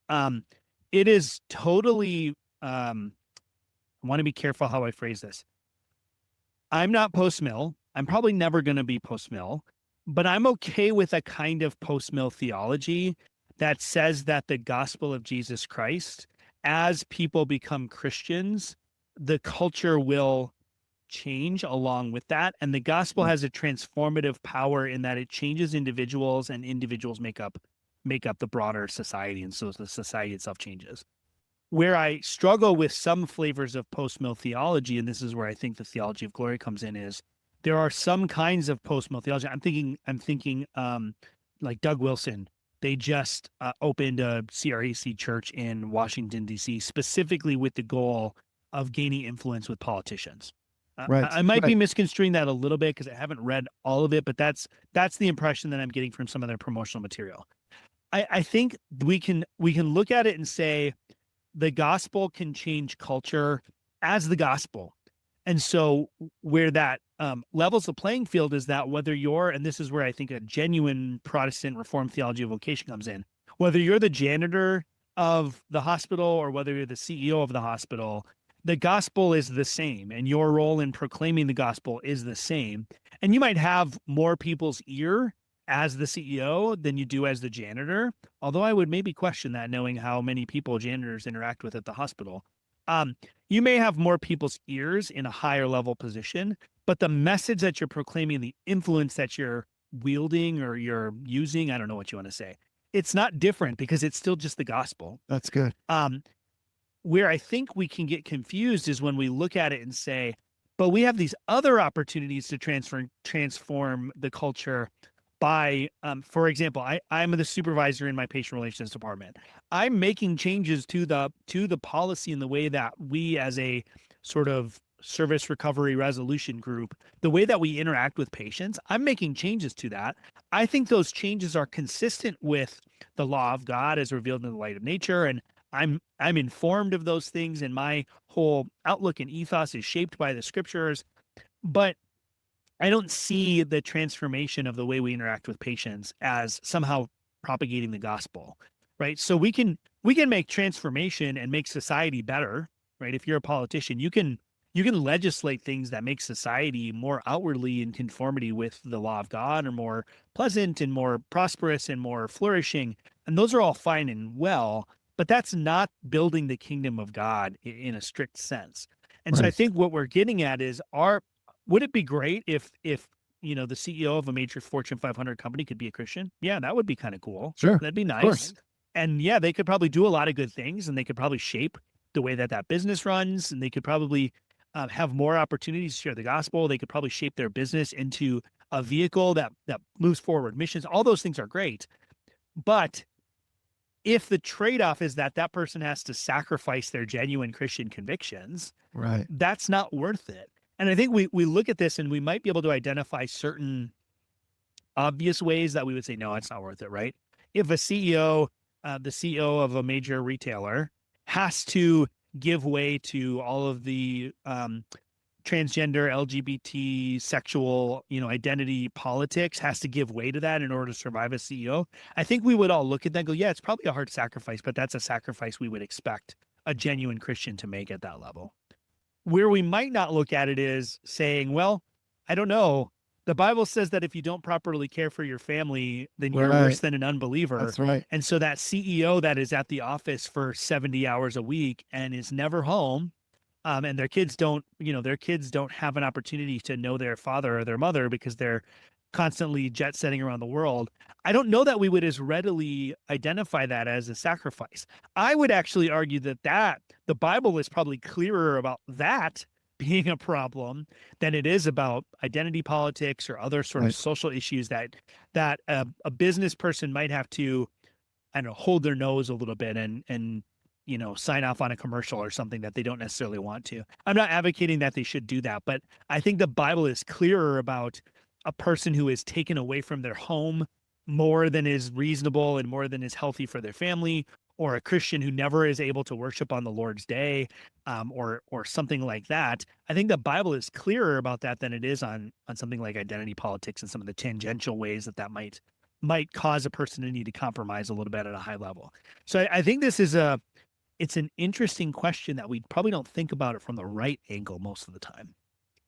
it is totally I want to be careful how I phrase this. I'm not post-mill. I'm probably never going to be post-mill, but I'm okay with a kind of post-mill theology that says that the gospel of Jesus Christ, as people become Christians, the culture will change along with that. And the gospel has a transformative power in that it changes individuals, and individuals make up the broader society. And so the society itself changes. Where I struggle with some flavors of post-mill theology, and this is where I think the theology of glory comes in, is there are some kinds of post-mill theology. I'm thinking like Doug Wilson. They just opened a CREC church in Washington, D.C., specifically with the goal of gaining influence with politicians. Right. I might be Right. misconstruing that a little bit because I haven't read all of it, but that's the impression that I'm getting from some of their promotional material. I think we can look at it and say, the gospel can change culture as the gospel. And so where that levels the playing field is that whether you're, and this is where I think a genuine Protestant Reformed theology of vocation comes in, whether you're the janitor of the hospital or whether you're the CEO of the hospital, the gospel is the same and your role in proclaiming the gospel is the same. And you might have more people's ear as the CEO than you do as the janitor. Although I would maybe question that knowing how many people janitors interact with at the hospital. Um, you may have more people's ears in a higher level position, but the message that you're proclaiming, the influence that you're wielding or you're using, I don't know what you want to say. It's not different because it's still just the gospel. That's good. Um, where I think we can get confused is when we look at it and say, but we have these other opportunities to transform the culture by, for example, I'm the supervisor in my patient relations department. I'm making changes to the policy and the way that we as a sort of service recovery resolution group, the way that we interact with patients, I'm making changes to that. I think those changes are consistent with the law of God as revealed in the light of nature. And I'm informed of those things, and my whole outlook and ethos is shaped by the scriptures. But I don't see the transformation of the way we interact with patients as somehow propagating the gospel, right? So we can make transformation and make society better, right? If you're a politician, you can legislate things that make society more outwardly in conformity with the law of God, or more pleasant and more prosperous and more flourishing. And those are all fine and well, but that's not building the kingdom of God in a strict sense. And so I Right. think what we're getting at is, would it be great if the CEO of a major Fortune 500 company could be a Christian? Yeah, that would be kind of cool. Sure. That'd be Of course. nice. And yeah, they could probably do a lot of good things, and they could probably shape the way that business runs, and they could probably have more opportunities to share the gospel. They could probably shape their business into a vehicle that moves forward missions. All those things are great, but if the trade-off is that person has to sacrifice their genuine Christian convictions, Right. that's not worth it. And I think we look at this and we might be able to identify certain obvious ways that we would say, no, it's not worth it, right? If the CEO of a major retailer has to give way to all of the transgender, LGBT, sexual, identity politics, has to give way to that in order to survive as CEO, I think we would all look at that and go, yeah, it's probably a hard sacrifice, but that's a sacrifice we would expect a genuine Christian to make at that level. Where we might not look at it is saying, well, I don't know. The Bible says that if you don't properly care for your family, then you're Right. worse than an unbeliever. That's right. And so that CEO that is at the office for 70 hours a week and is never home, and their kids don't have an opportunity to know their father or their mother because they're constantly jet setting around the world. I don't know that we would as readily identify that as a sacrifice. I would actually argue that the Bible is probably clearer about that being a problem than it is about identity politics or other sort of Right. social issues that a business person might have to, I don't know, hold their nose a little bit and sign off on a commercial or something that they don't necessarily want to. I'm not advocating that they should do that, but I think the Bible is clearer about a person who is taken away from their home more than is reasonable and more than is healthy for their family, or a Christian who never is able to worship on the Lord's day, or something like that. I think the Bible is clearer about that than it is on something like identity politics and some of the tangential ways that might cause a person to need to compromise a little bit at a high level. So I think it's an interesting question that we probably don't think about it from the right angle most of the time.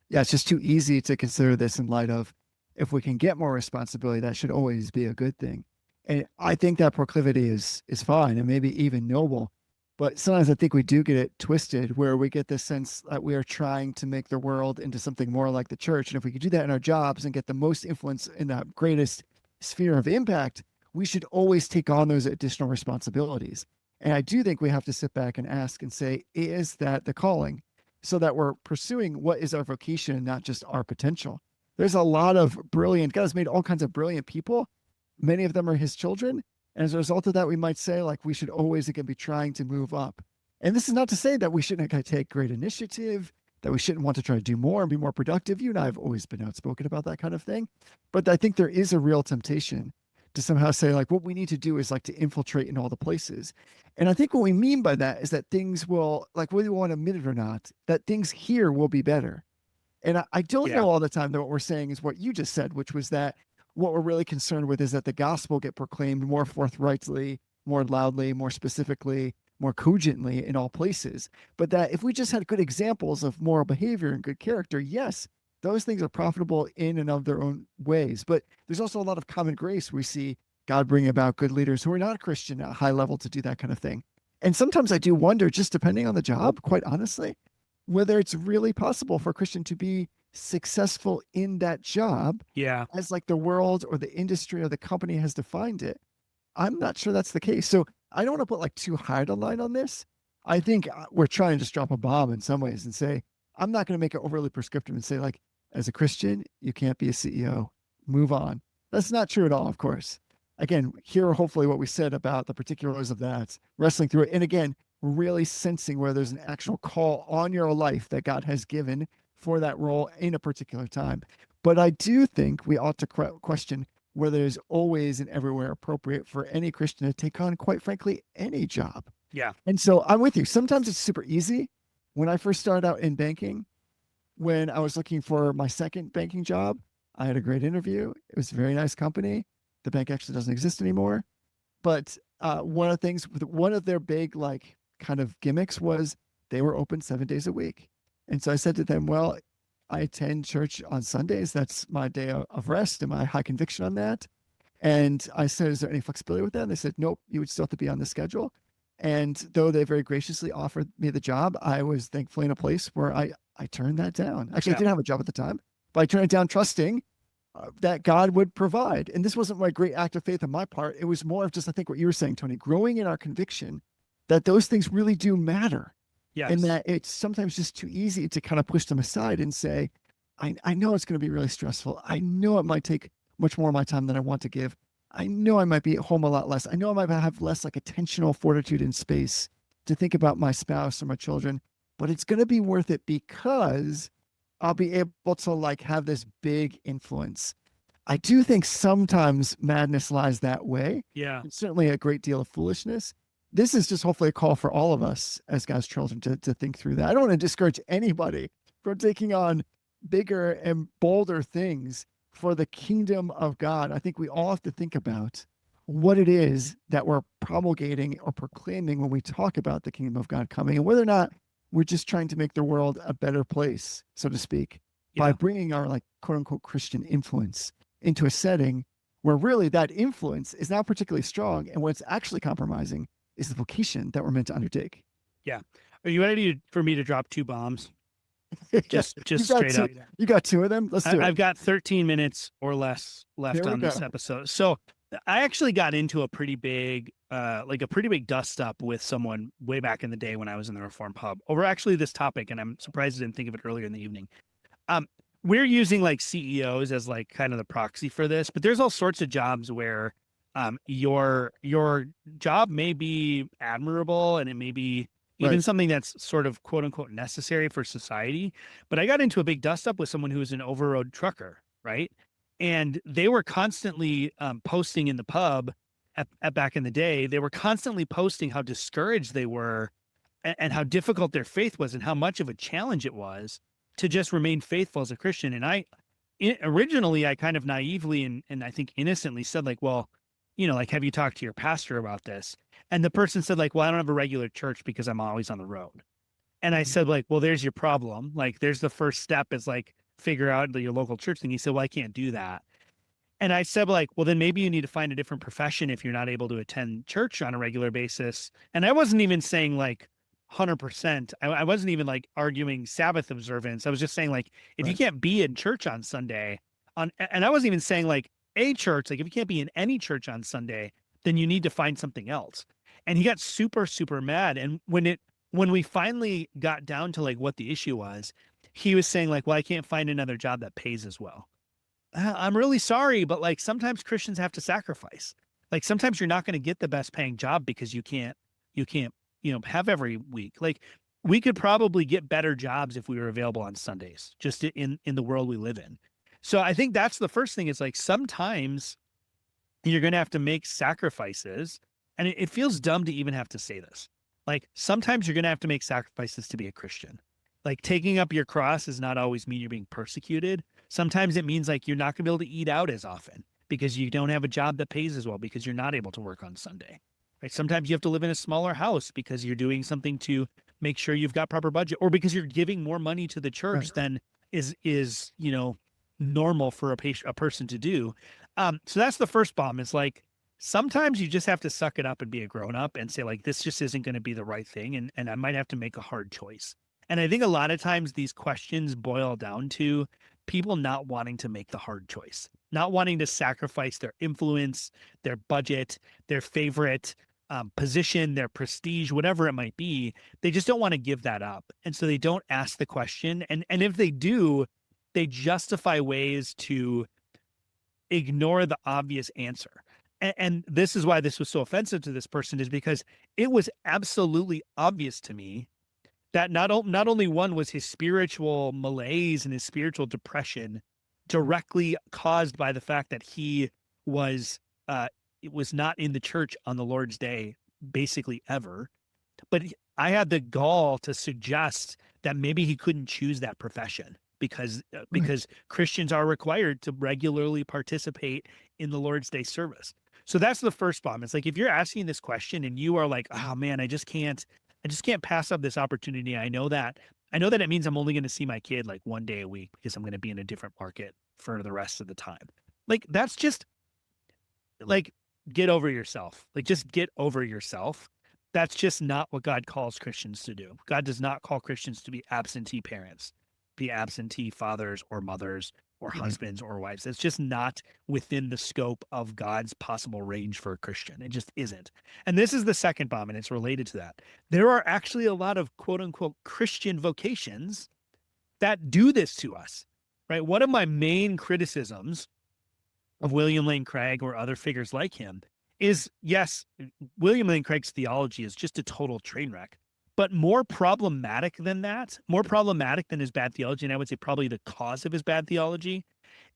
Yeah, it's just too easy to consider this in light of, if we can get more responsibility, that should always be a good thing. And I think that proclivity is fine and maybe even noble. But sometimes I think we do get it twisted, where we get this sense that we are trying to make the world into something more like the church. And if we could do that in our jobs and get the most influence in that greatest sphere of impact, we should always take on those additional responsibilities. And I do think we have to sit back and ask and say, is that the calling? So that we're pursuing what is our vocation and not just our potential. There's a lot of brilliant, God has made all kinds of brilliant people. Many of them are his children. And as a result of that, we might say, like, we should always again be trying to move up. And this is not to say that we shouldn't take great initiative, that we shouldn't want to try to do more and be more productive. You and I have always been outspoken about that kind of thing. But I think there is a real temptation to somehow say, like, what we need to do is like to infiltrate in all the places. And I think what we mean by that is that things will, like, whether you want to admit it or not, that things here will be better. And I don't Yeah. know all the time that what we're saying is what you just said, which was that what we're really concerned with is that the gospel get proclaimed more forthrightly, more loudly, more specifically, more cogently in all places. But that if we just had good examples of moral behavior and good character, yes, those things are profitable in and of their own ways. But there's also a lot of common grace. We see God bring about good leaders who are not Christian at a high level to do that kind of thing. And sometimes I do wonder, just depending on the job, quite honestly, whether it's really possible for a Christian to be successful in that job Yeah. as like the world or the industry or the company has defined it. I'm not sure that's the case. So I don't want to put like too hard a line on this. I think we're trying to just drop a bomb in some ways and say, I'm not going to make it overly prescriptive and say, like, as a Christian, you can't be a CEO. Move on. That's not true at all, of course. Again, hear hopefully what we said about the particulars of that, wrestling through it. And again, really sensing where there's an actual call on your life that God has given for that role in a particular time. But I do think we ought to question whether it's always and everywhere appropriate for any Christian to take on, quite frankly, any job. Yeah. And so I'm with you. Sometimes it's super easy. When I first started out in banking, when I was looking for my second banking job, I had a great interview. It was a very nice company. The bank actually doesn't exist anymore. But one of the things, one of their big like kind of gimmicks was they were open 7 days a week. And so I said to them, well, I attend church on Sundays. That's my day of rest and my high conviction on that. And I said, is there any flexibility with that? And they said, nope, you would still have to be on the schedule. And though they very graciously offered me the job, I was thankfully in a place where I turned that down. Actually, I didn't have a job at the time, but I turned it down trusting that God would provide. And this wasn't my great act of faith on my part. It was more of just, I think what you were saying, Tony, growing in our conviction that those things really do matter. Yes. And that it's sometimes just too easy to kind of push them aside and say, I know it's going to be really stressful. I know it might take much more of my time than I want to give. I know I might be at home a lot less. I know I might have less like attentional fortitude and space to think about my spouse or my children, but it's going to be worth it because I'll be able to like have this big influence. I do think sometimes madness lies that way. Yeah. It's certainly a great deal of foolishness. This is just hopefully a call for all of us as God's children to think through that. I don't want to discourage anybody from taking on bigger and bolder things for the kingdom of God. I think we all have to think about what it is that we're promulgating or proclaiming when we talk about the kingdom of God coming, and whether or not we're just trying to make the world a better place, so to speak, by bringing our like quote unquote Christian influence into a setting where really that influence is not particularly strong. And what's actually compromising is the vocation that we're meant to undertake. Yeah. Are you ready for me to drop 2 bombs? Just straight up. You got 2 of them? Let's do it. I've got 13 minutes or less left on this episode. So I actually got into a pretty big dust up with someone way back in the day when I was in the Reform Pub over actually this topic. And I'm surprised I didn't think of it earlier in the evening. We're using like CEOs as like kind of the proxy for this, but there's all sorts of jobs where your job may be admirable and it may be even something that's sort of quote unquote necessary for society. But I got into a big dust up with someone who was an over-road trucker, right? And they were constantly posting in the pub at back in the day. They were constantly posting how discouraged they were and how difficult their faith was and how much of a challenge it was to just remain faithful as a Christian. And originally I kind of naively and I think innocently said like, well, you know, like, have you talked to your pastor about this? And the person said like, well, I don't have a regular church because I'm always on the road. And I said like, well, there's your problem. Like, there's the first step is like, figure out your local church thing. He said, well, I can't do that. And I said like, well, then maybe you need to find a different profession if you're not able to attend church on a regular basis. And I wasn't even saying like 100%. I wasn't even like arguing Sabbath observance. I was just saying like, if you can't be in church on Sunday and I wasn't even saying like a church, like if you can't be in any church on Sunday, then you need to find something else. And he got super, super mad. And when we finally got down to like what the issue was, he was saying like, well, I can't find another job that pays as well. I'm really sorry, but like sometimes Christians have to sacrifice. Like sometimes you're not going to get the best paying job because you can't, have every week. Like we could probably get better jobs if we were available on Sundays, just in the world we live in. So I think that's the first thing is like sometimes you're going to have to make sacrifices. And it feels dumb to even have to say this. Like sometimes you're going to have to make sacrifices to be a Christian. Like taking up your cross does not always mean you're being persecuted. Sometimes it means like you're not going to be able to eat out as often because you don't have a job that pays as well because you're not able to work on Sunday. right? Sometimes you have to live in a smaller house because you're doing something to make sure you've got proper budget, or because you're giving more money to the Right. church than is normal for a person to do. So that's the first bomb. It's like sometimes you just have to suck it up and be a grown up and say like this just isn't going to be the right thing, and I might have to make a hard choice. And I think a lot of times these questions boil down to people not wanting to make the hard choice, not wanting to sacrifice their influence, their budget, their favorite position, their prestige, whatever it might be. They just don't want to give that up. And so they don't ask the question. And if they do, they justify ways to ignore the obvious answer. And this is why this was so offensive to this person, is because it was absolutely obvious to me that not only one was his spiritual malaise and his spiritual depression directly caused by the fact that he was it was not in the church on the Lord's day basically ever, but I had the gall to suggest that maybe he couldn't choose that profession Right. because Christians are required to regularly participate in the Lord's Day service. So that's the first bomb. It's like if you're asking this question and you are like, "Oh man, I just can't pass up this opportunity. I know that it means I'm only going to see my kid like one day a week because I'm going to be in a different market for the rest of the time." Like that's just like get over yourself. Like just get over yourself. That's just not what God calls Christians to do. God does not call Christians to be absentee parents, be absentee fathers or mothers or Right. husbands or wives. It's just not within the scope of God's possible range for a Christian. It just isn't. And this is the second bomb, and it's related to that. There are actually a lot of quote unquote Christian vocations that do this to us, right? One of my main criticisms of William Lane Craig or other figures like him is yes, William Lane Craig's theology is just a total train wreck. But more problematic than that, more problematic than his bad theology, and I would say probably the cause of his bad theology,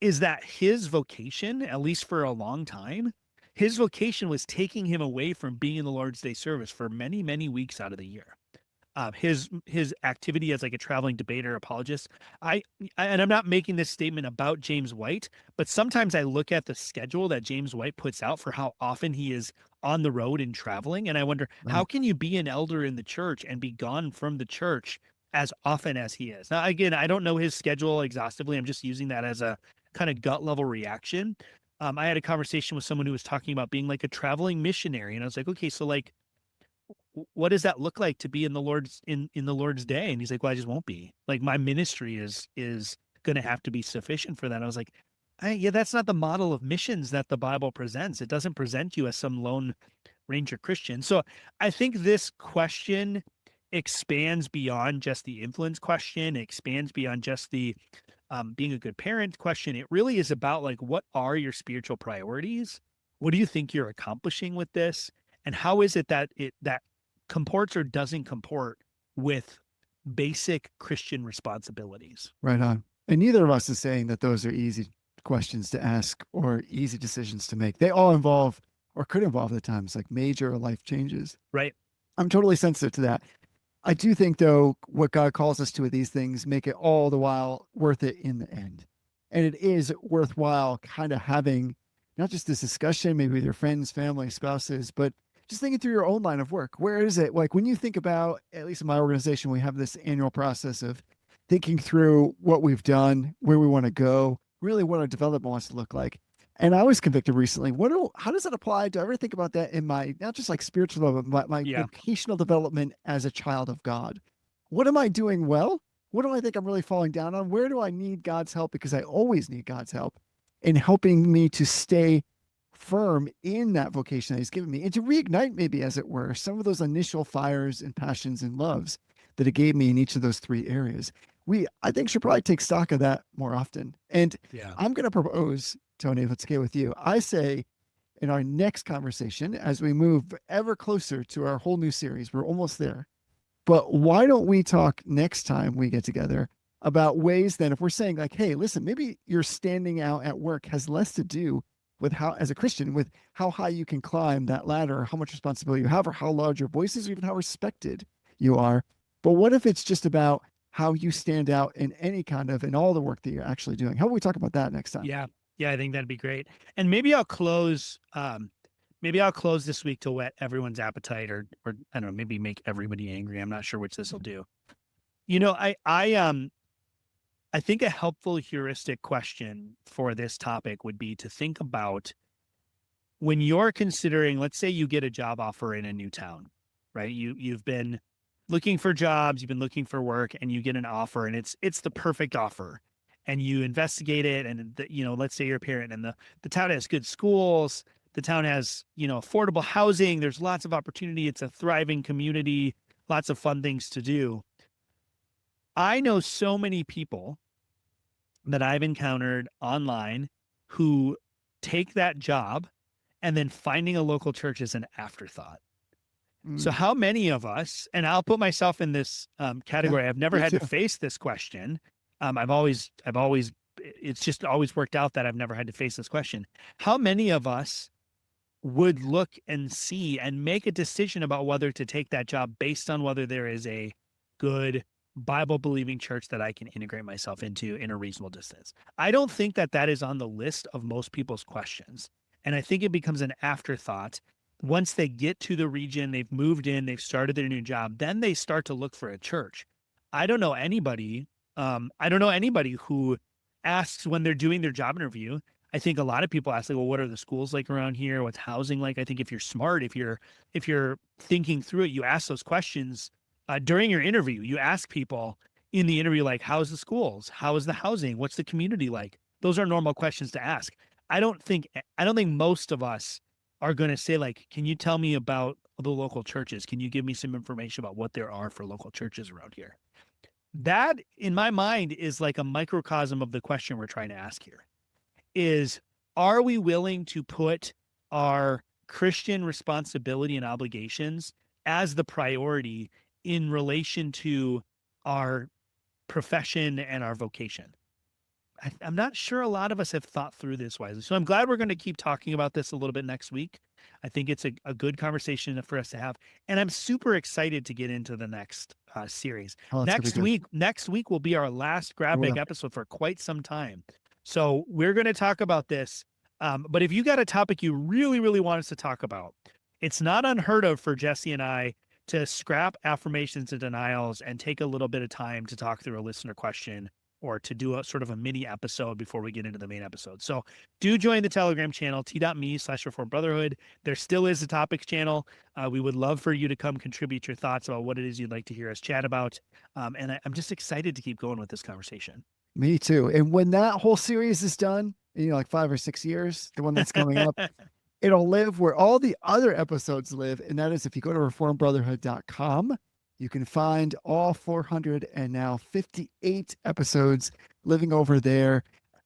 is that his vocation, at least for a long time, his vocation was taking him away from being in the Lord's Day service for many, many weeks out of the year. His activity as like a traveling debater apologist. And I'm not making this statement about James White, but sometimes I look at the schedule that James White puts out for how often he is on the road and traveling, and I wonder how Right. can you be an elder in the church and be gone from the church as often as he is. Now, again, I don't know his schedule exhaustively. I'm just using that as a kind of gut level reaction. I had a conversation with someone who was talking about being like a traveling missionary, and I was like, okay, so like what does that look like to be in the Lord's in the Lord's day? And he's like, well, I just won't be. Like my ministry is going to have to be sufficient for that. And I was like, yeah, that's not the model of missions that the Bible presents. It doesn't present you as some lone ranger Christian. So I think this question expands beyond just the influence question. It expands beyond just the being a good parent question. It really is about like, what are your spiritual priorities? What do you think you're accomplishing with this? And how is it that that comports or doesn't comport with basic Christian responsibilities? Right on. And neither of us is saying that those are easy questions to ask or easy decisions to make. They all involve or could involve at times like major life changes. Right. I'm totally sensitive to that. I do think though what God calls us to with these things make it all the while worth it in the end. And it is worthwhile kind of having not just this discussion maybe with your friends, family, spouses, but just thinking through your own line of work. Where is it? Like when you think about, at least in my organization, we have this annual process of thinking through what we've done, where we want to go, really what our development wants to look like. And I was convicted recently. How does that apply? Do I ever think about that in my, not just like spiritual development, but my Yeah. vocational development as a child of God? What am I doing well? What do I think I'm really falling down on? Where do I need God's help? Because I always need God's help in helping me to stay firm in that vocation that He's given me and to reignite, maybe, as it were, some of those initial fires and passions and loves that He gave me in each of those three areas. I think, should probably take stock of that more often. And Yeah. I'm going to propose, Tony, if it's okay with you, I say in our next conversation, as we move ever closer to our whole new series, we're almost there. But why don't we talk next time we get together about ways then, if we're saying like, hey, listen, maybe your standing out at work has less to do with how, as a Christian, with how high you can climb that ladder, or how much responsibility you have, or how loud your voice is, or even how respected you are. But what if it's just about how you stand out in any kind of, in all the work that you're actually doing? How about we talk about that next time? Yeah. Yeah. I think that'd be great. And maybe I'll close maybe I'll close this week to whet everyone's appetite, or I don't know, maybe make everybody angry. I'm not sure which this will do. You know, I think a helpful heuristic question for this topic would be to think about when you're considering, let's say you get a job offer in a new town, right? You've been looking for jobs, you've been looking for work, and you get an offer, and it's the perfect offer. And you investigate it, and let's say you're a parent, and the town has good schools, the town has, affordable housing, there's lots of opportunity, it's a thriving community, lots of fun things to do. I know so many people that I've encountered online who take that job and then finding a local church is an afterthought. So Mm, how many of us, and I'll put myself in this yeah, category, I've never me had too. to face this question. It's just always worked out that I've never had to face this question. How many of us would look and see and make a decision about whether to take that job based on whether there is a good Bible believing church that I can integrate myself into in a reasonable distance? I don't think that that is on the list of most people's questions. And I think it becomes an afterthought. Once they get to the region, they've moved in, they've started their new job, then they start to look for a church. I don't know anybody. I don't know anybody who asks when they're doing their job interview. I think a lot of people ask, like, well, what are the schools like around here? What's housing like? I think if you're smart, if you're thinking through it, you ask those questions during your interview. You ask people in the interview, like, how's the schools? How is the housing? What's the community like? Those are normal questions to ask. I don't think most of us are going to say, like, can you tell me about the local churches? Can you give me some information about what there are for local churches around here? That, in my mind, is like a microcosm of the question we're trying to ask here is, are we willing to put our Christian responsibility and obligations as the priority in relation to our profession and our vocation? I'm not sure a lot of us have thought through this wisely. So I'm glad we're going to keep talking about this a little bit next week. I think it's a good conversation for us to have. And I'm super excited to get into the next series. Oh, that's gonna be good. Next week will be our last I grab bag will. episode for quite some time. So we're going to talk about this. But if you got a topic you really, really want us to talk about, it's not unheard of for Jesse and I to scrap affirmations and denials and take a little bit of time to talk through a listener question or to do a sort of a mini episode before we get into the main episode. So do join the Telegram channel, t.me/Reformed Brotherhood. There still is a topics channel. We would love for you to come contribute your thoughts about what it is you'd like to hear us chat about. And I'm just excited to keep going with this conversation. Me too. And when that whole series is done, like 5 or 6 years, the one that's coming up, it'll live where all the other episodes live. And that is if you go to reformedbrotherhood.com, you can find all 400 and now 58 episodes living over there.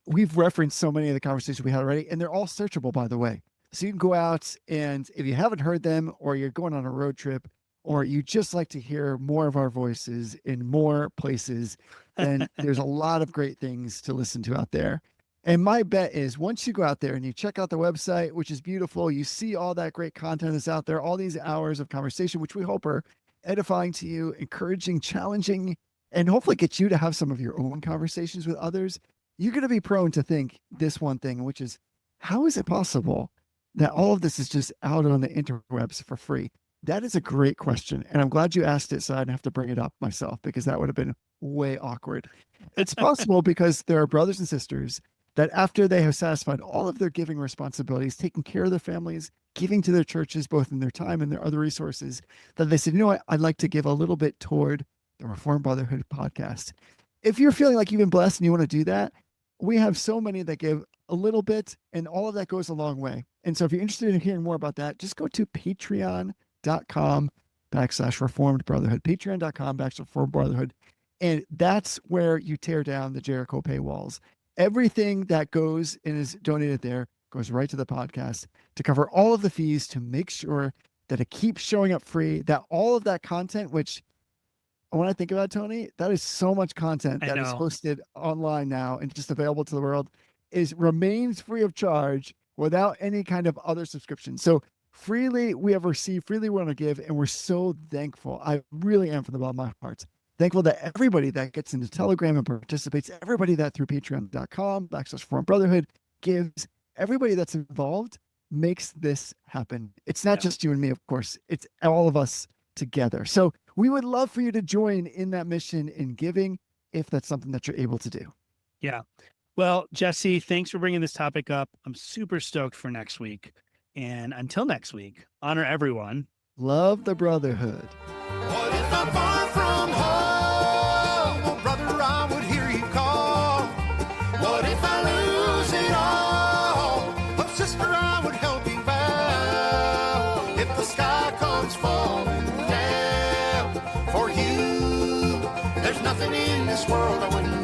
We've referenced so many of the conversations we had already, and they're all searchable, by the way. So you can go out, and if you haven't heard them, or you're going on a road trip, or you just like to hear more of our voices in more places, then there's a lot of great things to listen to out there. And my bet is once you go out there and you check out the website, which is beautiful, you see all that great content that's out there, all these hours of conversation, which we hope are edifying to you, encouraging, challenging, and hopefully get you to have some of your own conversations with others. You're going to be prone to think this one thing, which is, how is it possible that all of this is just out on the interwebs for free? That is a great question. And I'm glad you asked it so I didn't have to bring it up myself because that would have been way awkward. It's possible because there are brothers and sisters that after they have satisfied all of their giving responsibilities, taking care of their families, giving to their churches, both in their time and their other resources, that they said, you know what, I'd like to give a little bit toward the Reformed Brotherhood podcast. If you're feeling like you've been blessed and you want to do that, we have so many that give a little bit, and all of that goes a long way. And so if you're interested in hearing more about that, just go to patreon.com/Reformed Brotherhood, patreon.com/Reformed Brotherhood. And that's where you tear down the Jericho paywalls. Everything that goes and is donated there goes right to the podcast to cover all of the fees to make sure that it keeps showing up free, that all of that content, which when I think about it, Tony, that is so much content I that is know. hosted online now and just available to the world, remains free of charge without any kind of other subscription. So freely we have received, freely we want to give, and we're so thankful. I really am from the bottom of my heart. Thankful that everybody that gets into Telegram and participates, everybody that through patreon.com/Reformed Brotherhood gives, everybody that's involved, makes this happen. It's not Yeah. just you and me, of course, it's all of us together. So we would love for you to join in that mission in giving if that's something that you're able to do. Yeah. Well, Jesse, thanks for bringing this topic up. I'm super stoked for next week. And until next week, honor everyone. Love the brotherhood. What if I'm far from home? Oh, brother, I would hear you call. What if I lose it all? Oh, sister, I would help you out. If the sky comes falling down for you, there's nothing in this world I wouldn't